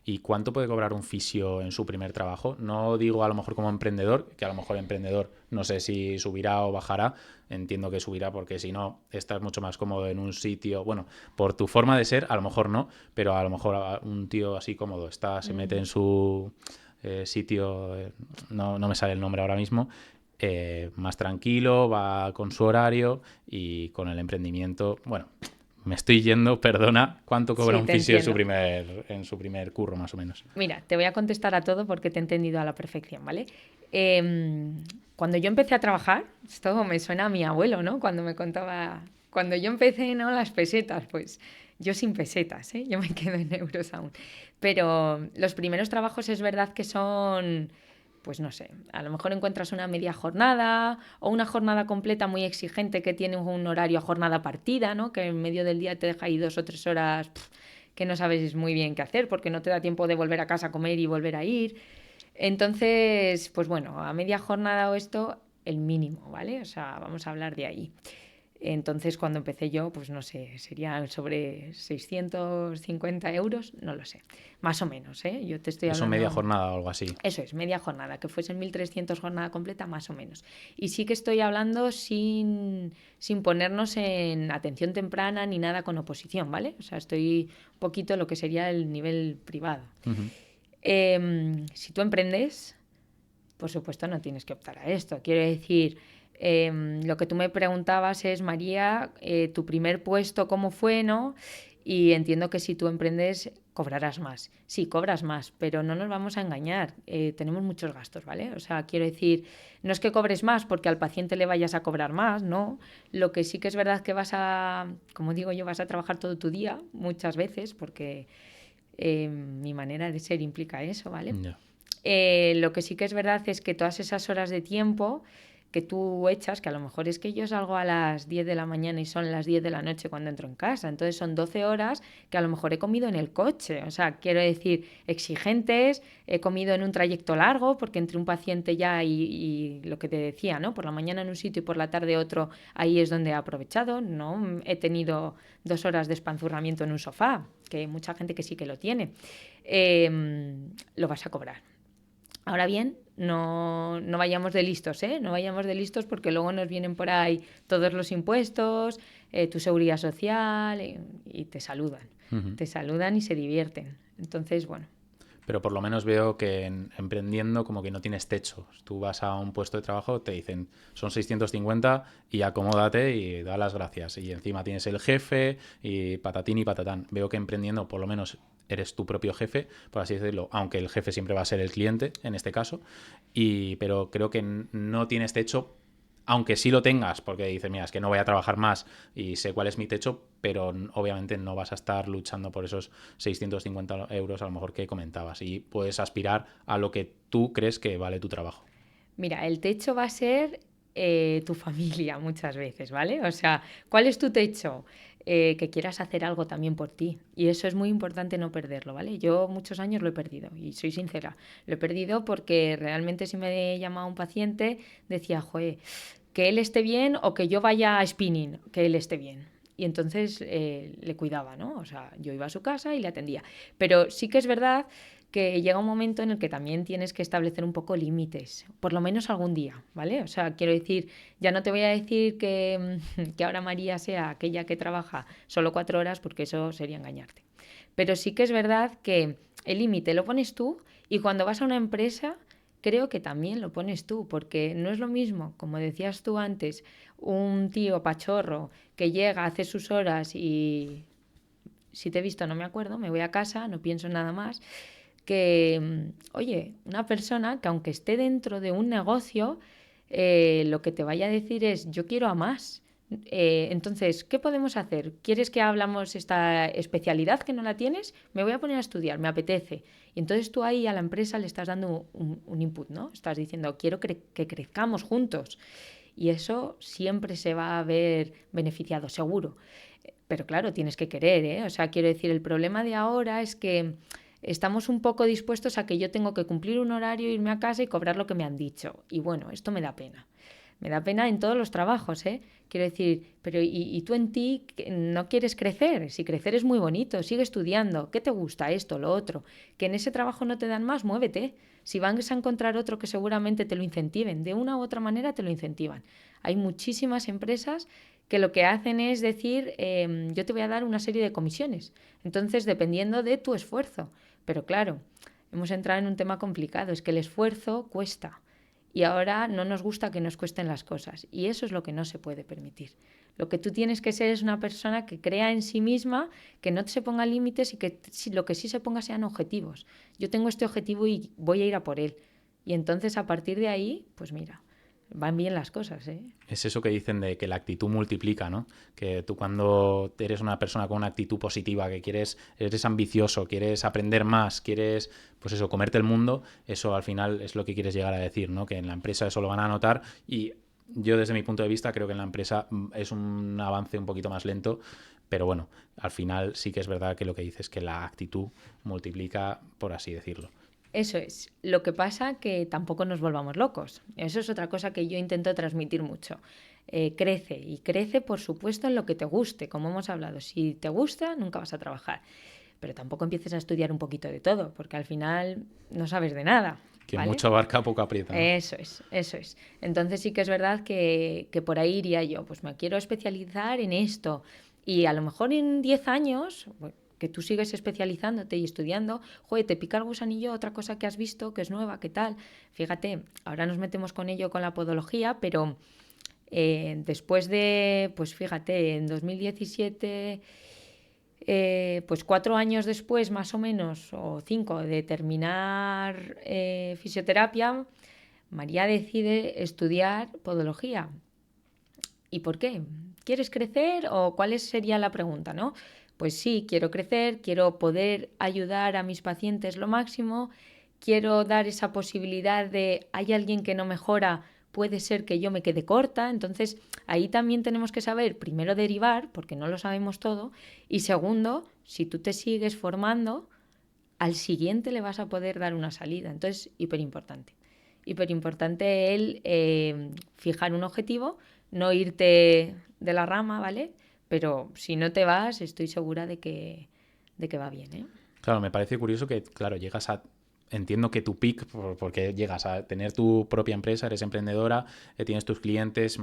¿Y cuánto puede cobrar un fisio en su primer trabajo? No digo a lo mejor como emprendedor, que a lo mejor emprendedor no sé si subirá o bajará. Entiendo que subirá porque si no, estás mucho más cómodo en un sitio. Bueno, por tu forma de ser, a lo mejor no, pero a lo mejor un tío así cómodo se mete en su sitio, no me sale el nombre ahora mismo, más tranquilo, va con su horario y con el emprendimiento, bueno... Me estoy yendo, perdona. ¿Cuánto cobra un fisio en su primer curro, más o menos? Mira, te voy a contestar a todo porque te he entendido a la perfección, ¿vale? Cuando yo empecé a trabajar, esto me suena a mi abuelo, ¿no? Cuando me contaba, cuando yo empecé, ¿no? Las pesetas, pues yo sin pesetas, ¿eh? Yo me quedo en euros aún. Pero los primeros trabajos es verdad que son... Pues no sé, a lo mejor encuentras una media jornada o una jornada completa muy exigente que tiene un horario a jornada partida, ¿no? Que en medio del día te deja ahí 2 o 3 horas que no sabes muy bien qué hacer porque no te da tiempo de volver a casa a comer y volver a ir. Entonces, pues bueno, a media jornada o esto, el mínimo, ¿vale? O sea, vamos a hablar de ahí. Entonces, cuando empecé yo, pues no sé, serían sobre 650 euros, no lo sé, más o menos, ¿eh? Yo te estoy Eso hablando... media jornada o algo así. Eso es, media jornada, que fuesen 1.300 jornada completa, más o menos. Y sí que estoy hablando sin ponernos en atención temprana ni nada con oposición, ¿vale? O sea, estoy un poquito en lo que sería el nivel privado. Si tú emprendes, por supuesto no tienes que optar a esto. Quiero decir, lo que tú me preguntabas es, María, tu primer puesto, ¿cómo fue, no? Y entiendo que si tú emprendes, cobrarás más. Sí, cobras más, pero no nos vamos a engañar. Tenemos muchos gastos, ¿vale? O sea, quiero decir, no es que cobres más porque al paciente le vayas a cobrar más, ¿no? Lo que sí que es verdad que vas a, como digo yo, vas a trabajar todo tu día, muchas veces, porque mi manera de ser implica eso, ¿vale? Yeah. Lo que sí que es verdad es que todas esas horas de tiempo que tú echas, que a lo mejor es que yo salgo a las 10 de la mañana y son las 10 de la noche cuando entro en casa, entonces son 12 horas que a lo mejor he comido en el coche, o sea, quiero decir, exigentes, he comido en un trayecto largo, porque entre un paciente ya y lo que te decía, ¿no? Por la mañana en un sitio y por la tarde otro, ahí es donde he aprovechado, ¿no? He tenido 2 horas de espanzurramiento en un sofá, que hay mucha gente que sí que lo tiene, lo vas a cobrar. Ahora bien, no vayamos de listos, ¿eh? No vayamos de listos porque luego nos vienen por ahí todos los impuestos, tu seguridad social y te saludan. Te saludan y se divierten. Entonces, bueno. Pero por lo menos veo que emprendiendo como que no tienes techo. Tú vas a un puesto de trabajo, te dicen son 650 y acomódate y da las gracias. Y encima tienes el jefe y patatín y patatán. Veo que emprendiendo por lo menos eres tu propio jefe, por así decirlo, aunque el jefe siempre va a ser el cliente en este caso. Pero creo que no tienes techo, aunque sí lo tengas, porque dices, mira, es que no voy a trabajar más y sé cuál es mi techo, pero obviamente no vas a estar luchando por esos 650 euros a lo mejor que comentabas y puedes aspirar a lo que tú crees que vale tu trabajo. Mira, el techo va a ser tu familia muchas veces, ¿vale? O sea, ¿cuál es tu techo? Que quieras hacer algo también por ti. Y eso es muy importante no perderlo, ¿vale? Yo muchos años lo he perdido y soy sincera. Lo he perdido porque realmente si me llamaba un paciente decía, joder, que él esté bien o que yo vaya a spinning, que él esté bien. Y entonces le cuidaba, ¿no? O sea, yo iba a su casa y le atendía. Pero sí que es verdad que llega un momento en el que también tienes que establecer un poco límites, por lo menos algún día, ¿vale? O sea, quiero decir, ya no te voy a decir que ahora María sea aquella que trabaja solo 4 horas, porque eso sería engañarte. Pero sí que es verdad que el límite lo pones tú y cuando vas a una empresa creo que también lo pones tú, porque no es lo mismo, como decías tú antes, un tío pachorro que llega, hace sus horas y si te he visto no me acuerdo, me voy a casa, no pienso en nada más, oye, una persona que aunque esté dentro de un negocio, lo que te vaya a decir es, yo quiero a más. Entonces, ¿qué podemos hacer? ¿Quieres que hablamos esta especialidad que no la tienes? Me voy a poner a estudiar, me apetece. Y entonces tú ahí a la empresa le estás dando un input, ¿no? Estás diciendo, quiero que crezcamos juntos. Y eso siempre se va a ver beneficiado, seguro. Pero claro, tienes que querer, ¿eh? O sea, quiero decir, el problema de ahora es que estamos un poco dispuestos a que yo tengo que cumplir un horario, irme a casa y cobrar lo que me han dicho. Y bueno, esto me da pena. Me da pena en todos los trabajos, ¿eh? Quiero decir, pero ¿y tú en ti no quieres crecer? Si crecer es muy bonito, sigue estudiando. ¿Qué te gusta? Esto, lo otro. Que en ese trabajo no te dan más, muévete. Si vas a encontrar otro que seguramente te lo incentiven, de una u otra manera te lo incentivan. Hay muchísimas empresas que lo que hacen es decir, yo te voy a dar una serie de comisiones. Entonces, dependiendo de tu esfuerzo. Pero claro, hemos entrado en un tema complicado, es que el esfuerzo cuesta. Y ahora no nos gusta que nos cuesten las cosas. Y eso es lo que no se puede permitir. Lo que tú tienes que ser es una persona que crea en sí misma, que no se ponga límites y que lo que sí se ponga sean objetivos. Yo tengo este objetivo y voy a ir a por él. Y entonces a partir de ahí, pues mira, van bien las cosas, ¿eh? Es eso que dicen de que la actitud multiplica, ¿no? Que tú cuando eres una persona con una actitud positiva, que eres ambicioso, quieres aprender más, quieres, pues eso, comerte el mundo, eso al final es lo que quieres llegar a decir, ¿no? Que en la empresa eso lo van a notar y yo desde mi punto de vista creo que en la empresa es un avance un poquito más lento, pero bueno, al final sí que es verdad que lo que dices es que la actitud multiplica, por así decirlo. Eso es. Lo que pasa que tampoco nos volvamos locos. Eso es otra cosa que yo intento transmitir mucho. Crece y crece, por supuesto, en lo que te guste, como hemos hablado. Si te gusta, nunca vas a trabajar. Pero tampoco empieces a estudiar un poquito de todo, porque al final no sabes de nada. Que ¿Vale? mucho abarca, poco aprieta, ¿no? Eso es, eso es. Entonces sí que es verdad que por ahí iría yo, pues me quiero especializar en esto. Y a lo mejor en 10 años, que tú sigues especializándote y estudiando, joder, te pica el gusanillo, otra cosa que has visto, que es nueva, ¿qué tal? Fíjate, ahora nos metemos con ello con la podología, pero después de, pues fíjate, en 2017, pues 4 años después, más o menos, o 5, de terminar fisioterapia, María decide estudiar podología. ¿Y por qué? ¿Quieres crecer o cuál sería la pregunta, no? Pues sí, quiero crecer, quiero poder ayudar a mis pacientes lo máximo, quiero dar esa posibilidad de hay alguien que no mejora, puede ser que yo me quede corta. Entonces ahí también tenemos que saber, primero, derivar, porque no lo sabemos todo, y segundo, si tú te sigues formando, al siguiente le vas a poder dar una salida. Entonces, hiperimportante. Hiperimportante fijar un objetivo, no irte de la rama, ¿vale? Pero si no te vas, estoy segura de que va bien, ¿eh? Claro, me parece curioso que, claro, entiendo que tu peak, porque llegas a tener tu propia empresa, eres emprendedora, tienes tus clientes,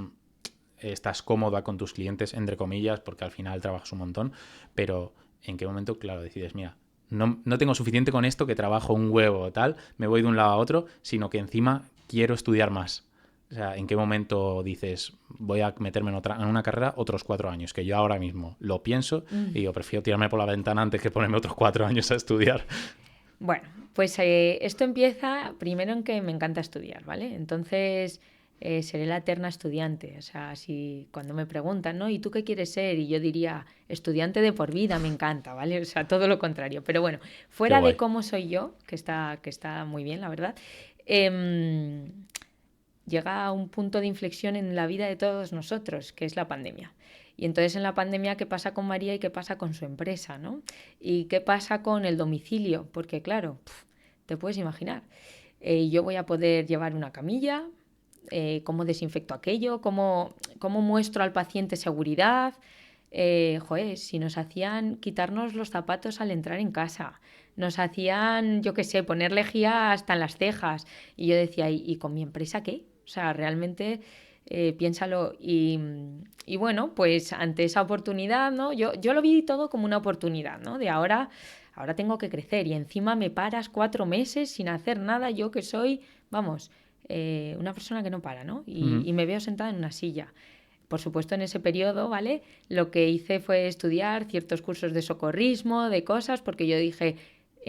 estás cómoda con tus clientes, entre comillas, porque al final trabajas un montón, pero ¿en qué momento, claro, decides, mira, no tengo suficiente con esto, que trabajo un huevo o tal, me voy de un lado a otro, sino que encima quiero estudiar más? O sea, ¿en qué momento dices, voy a meterme en una carrera otros 4 años? Que yo ahora mismo lo pienso y yo prefiero tirarme por la ventana antes que ponerme otros 4 años a estudiar. Bueno, pues esto empieza primero en que me encanta estudiar, ¿vale? Entonces seré la eterna estudiante. O sea, si cuando me preguntan, ¿no? ¿Y tú qué quieres ser? Y yo diría, estudiante de por vida, me encanta, ¿vale? O sea, todo lo contrario. Pero bueno, fuera de cómo soy yo, que está muy bien, la verdad, llega a un punto de inflexión en la vida de todos nosotros, que es la pandemia. Y entonces en la pandemia, ¿qué pasa con María y qué pasa con su empresa, ¿no? Y qué pasa con el domicilio, porque claro, te puedes imaginar. Yo voy a poder llevar una camilla, cómo desinfecto aquello, cómo muestro al paciente seguridad. Joder, si nos hacían quitarnos los zapatos al entrar en casa, nos hacían, yo qué sé, poner lejía hasta en las cejas. Y yo decía, ¿y con mi empresa qué? O sea, realmente piénsalo. Y bueno, pues ante esa oportunidad, ¿no? Yo lo vi todo como una oportunidad, ¿no? De ahora tengo que crecer y encima me paras 4 meses sin hacer nada, yo que soy, vamos, una persona que no para, ¿no? Y me veo sentada en una silla. Por supuesto, en ese periodo, ¿vale? Lo que hice fue estudiar ciertos cursos de socorrismo, de cosas, porque yo dije,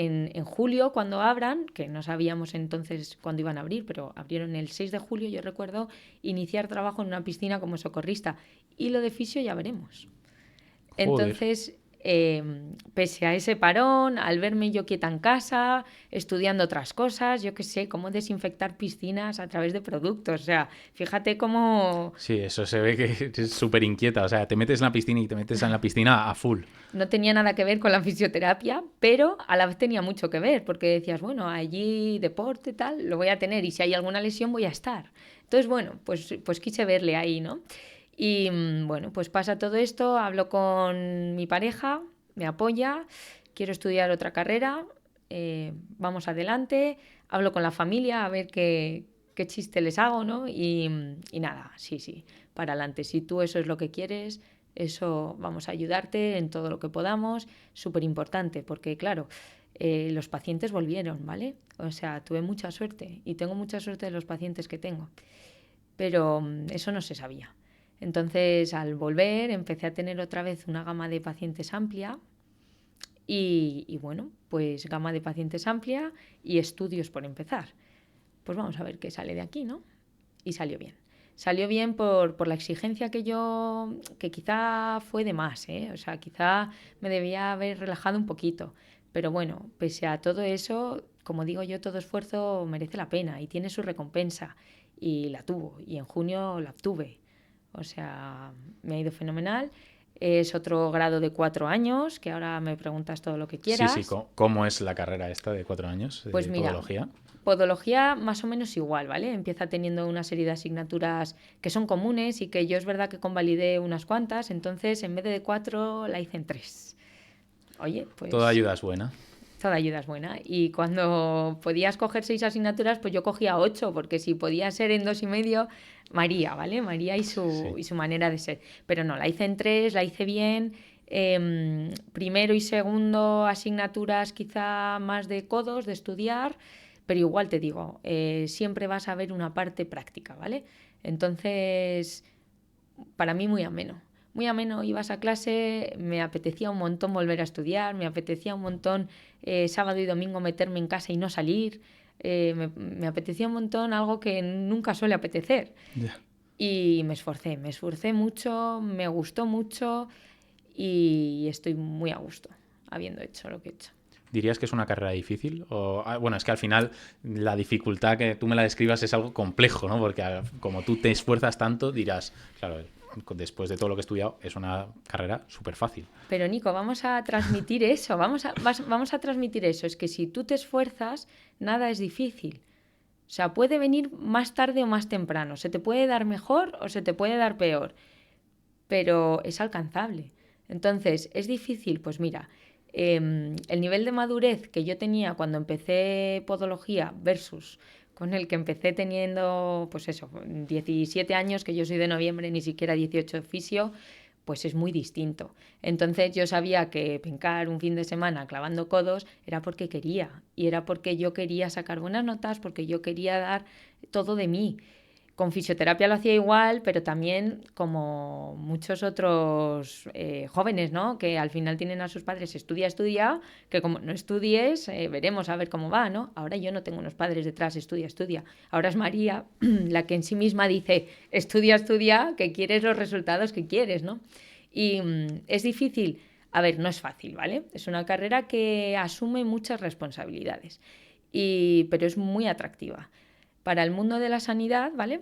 en julio, cuando abran, que no sabíamos entonces cuándo iban a abrir, pero abrieron el 6 de julio, yo recuerdo iniciar trabajo en una piscina como socorrista. Y lo de fisio ya veremos. Joder. Entonces, pese a ese parón, al verme yo quieta en casa, estudiando otras cosas, yo qué sé, cómo desinfectar piscinas a través de productos. O sea, fíjate cómo Sí, eso se ve que es súper inquieta. O sea, te metes en la piscina y te metes en la piscina a full. no tenía nada que ver con la fisioterapia, pero a la vez tenía mucho que ver, porque decías, bueno, allí deporte, tal, lo voy a tener y si hay alguna lesión voy a estar. Entonces, bueno, pues quise verle ahí, ¿no? Y bueno, pues pasa todo esto, hablo con mi pareja, me apoya, quiero estudiar otra carrera, vamos adelante, hablo con la familia a ver qué chiste les hago, ¿no? Y nada, sí, para adelante. Si tú eso es lo que quieres, eso vamos a ayudarte en todo lo que podamos, súper importante, porque claro, los pacientes volvieron, ¿vale? O sea, tuve mucha suerte y tengo mucha suerte de los pacientes que tengo, pero eso no se sabía. Entonces, al volver, empecé a tener otra vez una gama de pacientes amplia y bueno, pues gama de pacientes amplia y estudios por empezar. Pues vamos a ver qué sale de aquí, ¿no? Y salió bien. Salió bien por la exigencia que quizá fue de más, ¿eh? O sea, quizá me debía haber relajado un poquito. Pero bueno, pese a todo eso, como digo yo, todo esfuerzo merece la pena y tiene su recompensa. Y la tuvo, y en junio la obtuve. O sea, me ha ido fenomenal. Es otro grado de 4 años, que ahora me preguntas todo lo que Sí, sí. quieras. ¿Cómo es la carrera esta de 4 años Pues de mira, podología? podología más o menos igual, ¿vale? Empieza teniendo una serie de asignaturas que son comunes y que yo es verdad que convalidé unas cuantas, entonces en vez de 4 la hice en 3. Oye, Toda pues ayuda es buena. toda ayuda es buena. Y cuando podías coger 6 asignaturas, pues yo cogía 8, porque si podía ser en 2,5, María, ¿vale? María Sí. y su manera de ser. Pero no, la hice en 3, la hice bien. Primero y segundo asignaturas quizá más de codos, de estudiar, pero igual te digo, siempre vas a ver una parte práctica, ¿vale? Entonces, para mí muy ameno. Muy ameno, ibas a clase, me apetecía un montón volver a estudiar, me apetecía un montón sábado y domingo meterme en casa y no salir, me apetecía un montón algo que nunca suele apetecer. Ya. Y me esforcé mucho, me gustó mucho y estoy muy a gusto habiendo hecho lo que he hecho. ¿Dirías que es una carrera difícil? Bueno, es que al final la dificultad que tú me la describas es algo complejo, ¿no? Porque como tú te esfuerzas tanto, dirás, claro, después de todo lo que he estudiado, es una carrera súper fácil. Pero Nico, vamos a transmitir eso, vamos a transmitir eso. Es que si tú te esfuerzas, nada es difícil. O sea, puede venir más tarde o más temprano. Se te puede dar mejor o se te puede dar peor, pero es alcanzable. Entonces, ¿es difícil? Pues mira, el nivel de madurez que yo tenía cuando empecé podología versus con el que empecé teniendo, pues eso, 17 años, que yo soy de noviembre, ni siquiera 18 de fisio, pues es muy distinto. Entonces yo sabía que pencar un fin de semana clavando codos era porque quería, y era porque yo quería sacar buenas notas, porque yo quería dar todo de mí. Con fisioterapia lo hacía igual, pero también como muchos otros jóvenes, ¿no? Que al final tienen a sus padres, estudia, que como no estudies, veremos a ver cómo va, ¿no? Ahora yo no tengo unos padres detrás, estudia. Ahora es María la que en sí misma dice, estudia, que quieres los resultados que quieres, ¿no? Y es difícil. A ver, no es fácil, ¿vale? Es una carrera que asume muchas responsabilidades, pero es muy atractiva. Para el mundo de la sanidad, ¿vale?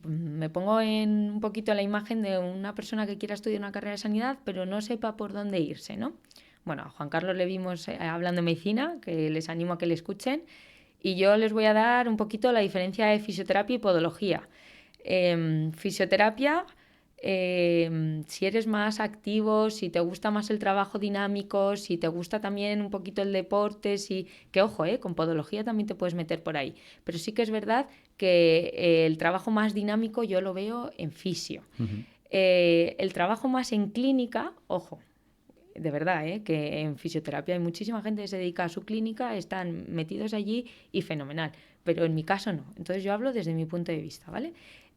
Me pongo en un poquito la imagen de una persona que quiera estudiar una carrera de sanidad, pero no sepa por dónde irse, ¿no? Bueno, a Juan Carlos le vimos hablando de medicina, que les animo a que le escuchen, y yo les voy a dar un poquito la diferencia de fisioterapia y podología. Fisioterapia, si eres más activo, si te gusta más el trabajo dinámico, si te gusta también un poquito el deporte, que ojo, con podología también te puedes meter por ahí. Pero sí que es verdad que el trabajo más dinámico yo lo veo en fisio. Uh-huh. El trabajo más en clínica, ojo, de verdad, que en fisioterapia hay muchísima gente que se dedica a su clínica, están metidos allí y fenomenal, pero en mi caso no. Entonces yo hablo desde mi punto de vista, ¿vale?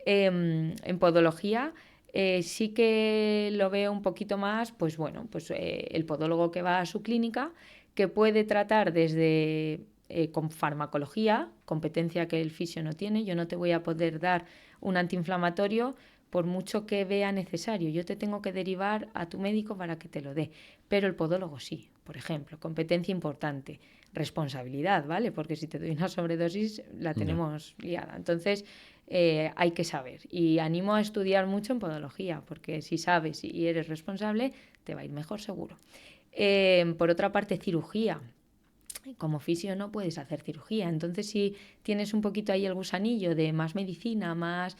En podología Sí que lo veo un poquito más, pues bueno, pues el podólogo que va a su clínica, que puede tratar desde con farmacología, competencia que el fisio no tiene. Yo no te voy a poder dar un antiinflamatorio por mucho que vea necesario. Yo te tengo que derivar a tu médico para que te lo dé, pero el podólogo sí, por ejemplo, competencia importante, responsabilidad, ¿vale? Porque si te doy una sobredosis la tenemos liada. Entonces hay que saber, y animo a estudiar mucho en podología, porque si sabes y eres responsable te va a ir mejor seguro. Por otra parte, cirugía. Como fisio no puedes hacer cirugía, entonces si tienes un poquito ahí el gusanillo de más medicina, más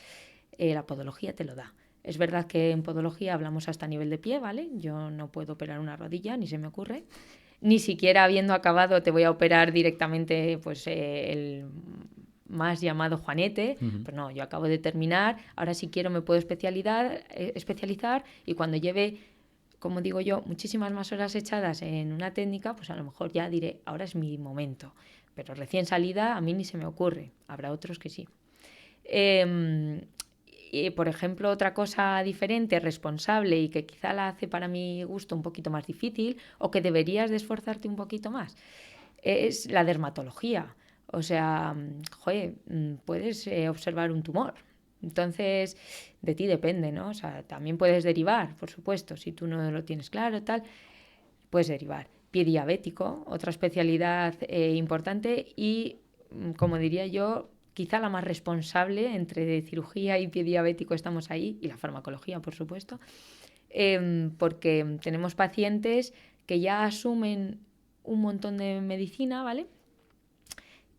la podología te lo da. Es verdad que en podología hablamos hasta a nivel de pie, ¿vale? Yo no puedo operar una rodilla, ni se me ocurre. Ni siquiera habiendo acabado te voy a operar directamente pues el más llamado Juanete. Pues no, yo acabo de terminar, ahora si quiero me puedo especializar, y cuando lleve, como digo yo, muchísimas más horas echadas en una técnica, pues a lo mejor ya diré, ahora es mi momento. Pero recién salida a mí ni se me ocurre, habrá otros que sí. Y, por ejemplo, otra cosa diferente, responsable, y que quizá la hace para mi gusto un poquito más difícil, o que deberías de esforzarte un poquito más, es la dermatología. O sea, joder, puedes observar un tumor. Entonces, de ti depende, ¿no? O sea, también puedes derivar, por supuesto, si tú no lo tienes claro, tal, puedes derivar. Pie diabético, otra especialidad importante y, como diría yo, quizá la más responsable. Entre cirugía y pie diabético estamos ahí, y la farmacología, por supuesto, porque tenemos pacientes que ya asumen un montón de medicina, ¿vale?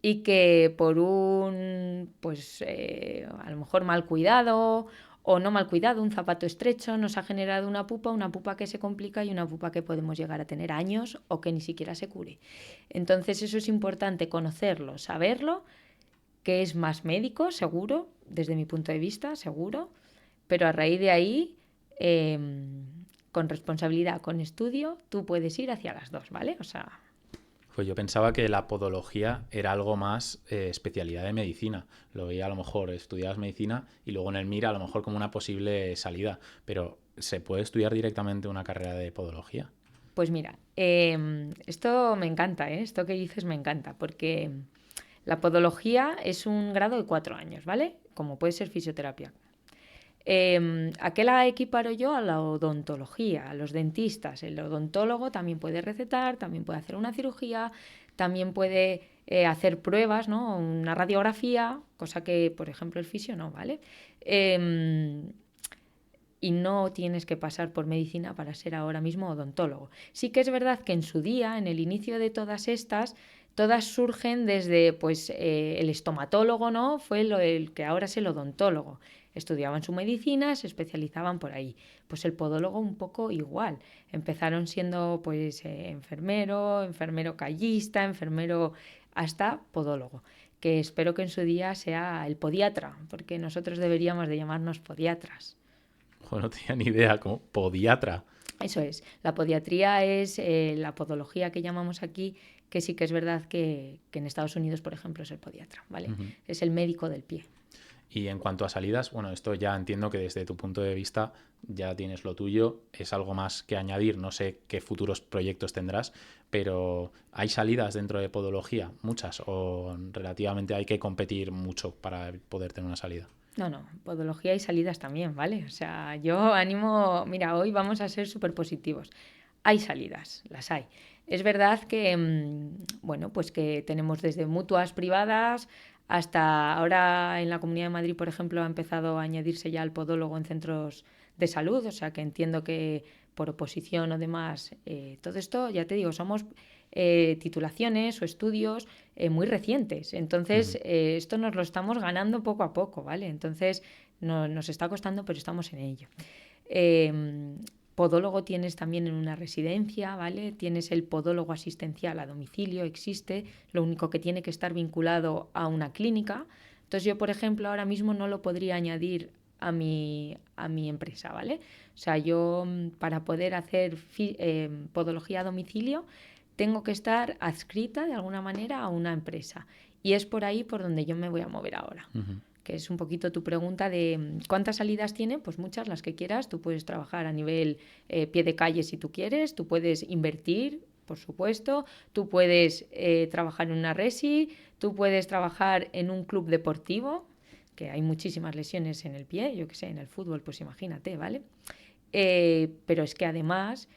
Y que por pues a lo mejor mal cuidado o no mal cuidado, un zapato estrecho, nos ha generado una pupa que se complica y una pupa que podemos llegar a tener años o que ni siquiera se cure. Entonces eso es importante conocerlo, saberlo, que es más médico, seguro, desde mi punto de vista, seguro, pero a raíz de ahí, con responsabilidad, con estudio, tú puedes ir hacia las dos, ¿vale? O sea... Pues yo pensaba que la podología era algo más especialidad de medicina. Lo veía a lo mejor, estudiabas medicina y luego en el MIR a lo mejor como una posible salida. Pero ¿se puede estudiar directamente una carrera de podología? Pues mira, esto me encanta, esto que dices me encanta, porque la podología es un grado de 4 años, ¿vale? Como puede ser fisioterapia. ¿A qué la equiparo yo? A la odontología, a los dentistas. El odontólogo también puede recetar, también puede hacer una cirugía, también puede hacer pruebas, ¿no? Una radiografía, cosa que, por ejemplo, el fisio no, ¿vale? Y no tienes que pasar por medicina para ser ahora mismo odontólogo. Sí que es verdad que en su día, en el inicio de todas estas, todas surgen desde pues el estomatólogo, ¿no? Fue el que ahora es el odontólogo. Estudiaban su medicina, se especializaban por ahí. Pues el podólogo un poco igual. Empezaron siendo pues enfermero callista, enfermero, hasta podólogo, que espero que en su día sea el podiatra, porque nosotros deberíamos de llamarnos podiatras. Joder, no tenía ni idea, como podiatra. Eso es. La podiatría es la podología que llamamos aquí, que sí que es verdad que en Estados Unidos, por ejemplo, es el podiatra, ¿vale? Es el médico del pie. Y en cuanto a salidas, bueno, esto ya entiendo que desde tu punto de vista ya tienes lo tuyo, es algo más que añadir, no sé qué futuros proyectos tendrás, pero ¿hay salidas dentro de podología? ¿Muchas? ¿O relativamente hay que competir mucho para poder tener una salida? No, podología y salidas también, ¿vale? O sea, yo animo, mira, hoy vamos a ser súper positivos. Hay salidas, las hay. Es verdad que, bueno, pues que tenemos desde mutuas privadas hasta ahora en la Comunidad de Madrid, por ejemplo, ha empezado a añadirse ya el podólogo en centros de salud, o sea que entiendo que por oposición o demás, todo esto, ya te digo, somos titulaciones o estudios muy recientes. Entonces, esto nos lo estamos ganando poco a poco, ¿vale? Entonces, nos está costando, pero estamos en ello. Podólogo tienes también en una residencia, ¿vale? Tienes el podólogo asistencial a domicilio, existe, lo único que tiene que estar vinculado a una clínica. Entonces yo, por ejemplo, ahora mismo no lo podría añadir a mi empresa, ¿vale? O sea, yo para poder hacer podología a domicilio tengo que estar adscrita de alguna manera a una empresa. Y es por ahí por donde yo me voy a mover ahora. que es un poquito tu pregunta de ¿cuántas salidas tiene? Pues muchas, las que quieras. Tú puedes trabajar a nivel pie de calle si tú quieres, tú puedes invertir, por supuesto, tú puedes trabajar en una resi, tú puedes trabajar en un club deportivo, que hay muchísimas lesiones en el pie, yo que sé, en el fútbol, pues imagínate, ¿vale? Pero es que además,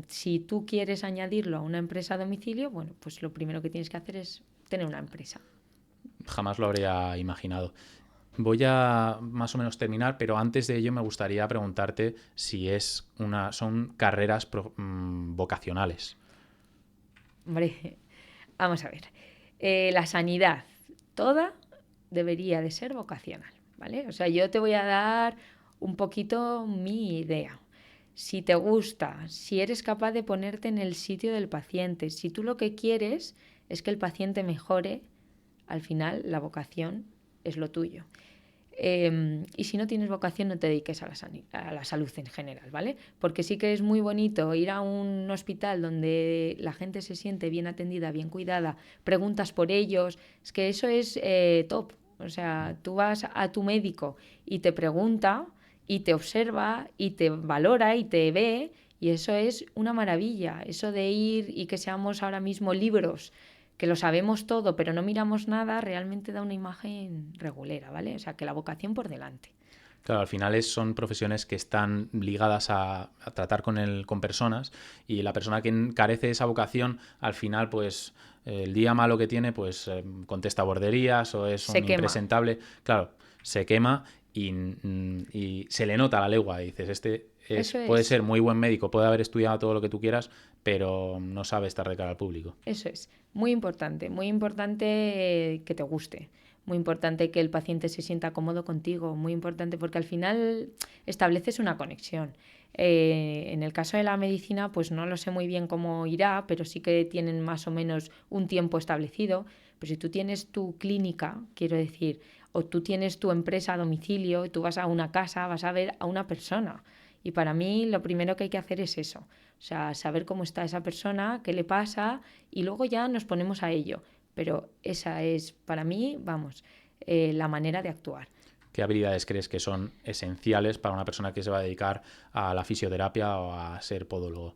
si tú quieres añadirlo a una empresa a domicilio, bueno, pues lo primero que tienes que hacer es tener una empresa. Jamás lo habría imaginado. Voy a más o menos terminar, pero antes de ello me gustaría preguntarte si son carreras vocacionales. Hombre, vamos a ver. La sanidad, toda debería de ser vocacional, ¿vale? O sea, yo te voy a dar un poquito mi idea. Si te gusta, si eres capaz de ponerte en el sitio del paciente, si tú lo que quieres es que el paciente mejore, al final la vocación es lo tuyo. Y si no tienes vocación, no te dediques a la salud en general, ¿vale? Porque sí que es muy bonito ir a un hospital donde la gente se siente bien atendida, bien cuidada, preguntas por ellos, es que eso es top. O sea, tú vas a tu médico y te pregunta y te observa y te valora y te ve y eso es una maravilla. Eso de ir y que seamos ahora mismo libros que lo sabemos todo, pero no miramos nada, realmente da una imagen regulera, ¿vale? O sea, que la vocación por delante. Claro, al final son profesiones que están ligadas a tratar con personas y la persona que carece de esa vocación, al final, pues el día malo que tiene, pues contesta borderías o es Se un quema. impresentable. Claro, se quema y se le nota a la legua. Y dices, Eso puede es. ser muy buen médico, puede haber estudiado todo lo que tú quieras, pero no sabe estar de cara al público. Eso es. Muy importante que te guste. Muy importante que el paciente se sienta cómodo contigo. Muy importante porque al final estableces una conexión. En el caso de la medicina, pues no lo sé muy bien cómo irá, pero sí que tienen más o menos un tiempo establecido. Pero si tú tienes tu clínica, quiero decir, o tú tienes tu empresa a domicilio, y tú vas a una casa, vas a ver a una persona. Y para mí lo primero que hay que hacer es eso. O sea, saber cómo está esa persona, qué le pasa y luego ya nos ponemos a ello. Pero esa es, para mí, vamos, la manera de actuar. ¿Qué habilidades crees que son esenciales para una persona que se va a dedicar a la fisioterapia o a ser podólogo?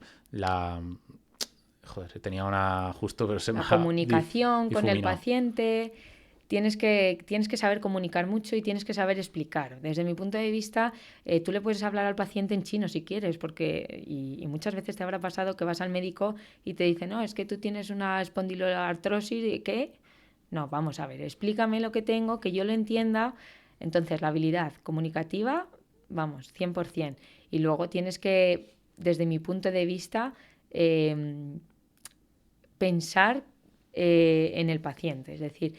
Joder, tenía una justo, pero se me La ha comunicación con el difuminado. paciente, tienes que saber comunicar mucho y tienes que saber explicar. Desde mi punto de vista, tú le puedes hablar al paciente en chino si quieres, porque y muchas veces te habrá pasado que vas al médico y te dice, no, es que tú tienes una espondiloartrosis, ¿qué? No, vamos a ver, explícame lo que tengo, que yo lo entienda. Entonces, la habilidad comunicativa, vamos, 100%. Y luego tienes que, desde mi punto de vista, pensar en el paciente. Es decir,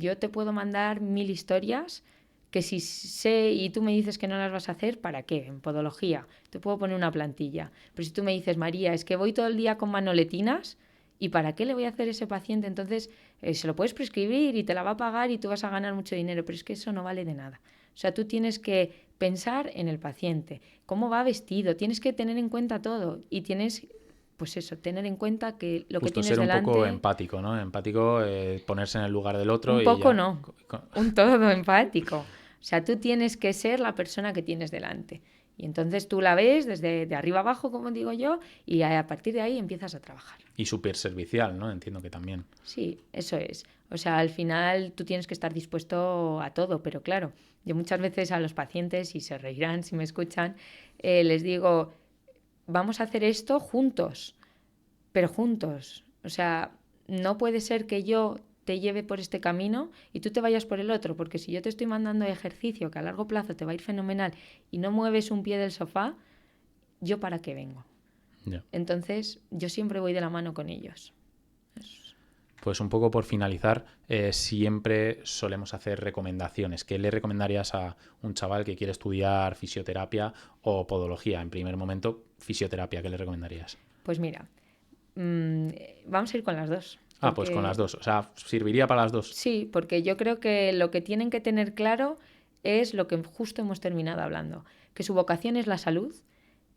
yo te puedo mandar 1000 historias que si sé y tú me dices que no las vas a hacer, ¿para qué? En podología. Te puedo poner una plantilla. Pero si tú me dices, María, es que voy todo el día con manoletinas, ¿y para qué le voy a hacer a ese paciente? Entonces, se lo puedes prescribir y te la va a pagar y tú vas a ganar mucho dinero, pero es que eso no vale de nada. O sea, tú tienes que pensar en el paciente, cómo va vestido, tienes que tener en cuenta todo y tienes, pues eso, tener en cuenta que lo que Justo tienes ser un poco delante, empático, ¿no? Empático, ponerse en el lugar del otro un y poco ya. no, un todo empático. O sea, tú tienes que ser la persona que tienes delante. Y entonces tú la ves desde de arriba abajo, como digo yo, y a partir de ahí empiezas a trabajar. Y súper servicial, ¿no? Entiendo que también. Sí, eso es. O sea, al final tú tienes que estar dispuesto a todo, pero claro, yo muchas veces a los pacientes, y se reirán si me escuchan, les digo, vamos a hacer esto juntos, pero juntos. O sea, no puede ser que yo te lleve por este camino y tú te vayas por el otro, porque si yo te estoy mandando ejercicio que a largo plazo te va a ir fenomenal y no mueves un pie del sofá, ¿yo para qué vengo? Ya. Entonces, yo siempre voy de la mano con ellos. Pues un poco por finalizar, siempre solemos hacer recomendaciones. ¿Qué le recomendarías a un chaval que quiere estudiar fisioterapia o podología? En primer momento, fisioterapia, ¿qué le recomendarías? Pues mira, vamos a ir con las dos. Ah, pues con las dos. O sea, serviría para las dos. Sí, porque yo creo que lo que tienen que tener claro es lo que justo hemos terminado hablando, que su vocación es la salud,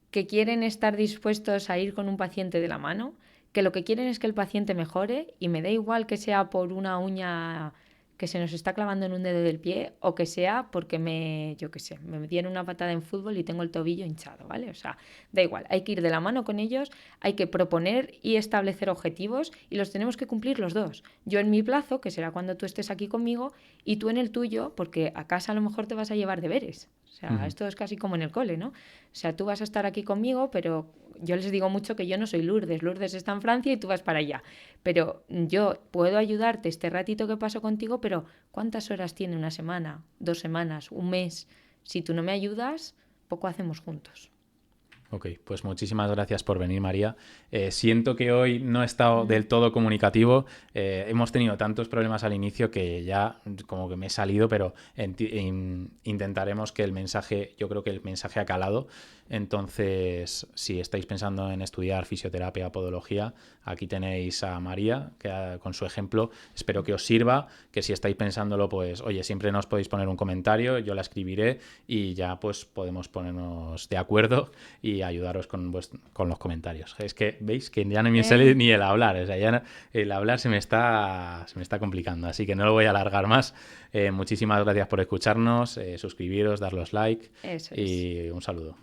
que quieren estar dispuestos a ir con un paciente de la mano, que lo que quieren es que el paciente mejore y me da igual que sea por una uña que se nos está clavando en un dedo del pie o que sea porque yo qué sé, me dieron una patada en fútbol y tengo el tobillo hinchado, ¿vale? O sea, da igual, hay que ir de la mano con ellos, hay que proponer y establecer objetivos y los tenemos que cumplir los dos. Yo en mi plazo, que será cuando tú estés aquí conmigo, y tú en el tuyo, porque a casa a lo mejor te vas a llevar deberes. O sea, esto es casi como en el cole, ¿no? O sea, tú vas a estar aquí conmigo, pero yo les digo mucho que yo no soy Lourdes. Lourdes está en Francia y tú vas para allá. Pero yo puedo ayudarte este ratito que paso contigo, pero ¿cuántas horas tiene una semana, 2 semanas, un mes? Si tú no me ayudas, poco hacemos juntos. Ok, pues muchísimas gracias por venir, María. Siento que hoy no he estado del todo comunicativo. Hemos tenido tantos problemas al inicio que ya como que me he salido, pero intentaremos que el mensaje, yo creo que el mensaje ha calado. Entonces, si estáis pensando en estudiar fisioterapia, podología, aquí tenéis a María, que con su ejemplo espero que os sirva, que si estáis pensándolo, pues oye, siempre nos podéis poner un comentario, yo la escribiré y ya pues podemos ponernos de acuerdo y ayudaros con los comentarios. Es que veis que ya no me sale ni el hablar, o sea, ya el hablar se me está complicando, así que no lo voy a alargar más. Muchísimas gracias por escucharnos, suscribiros, dar los like. Eso es. Y un saludo.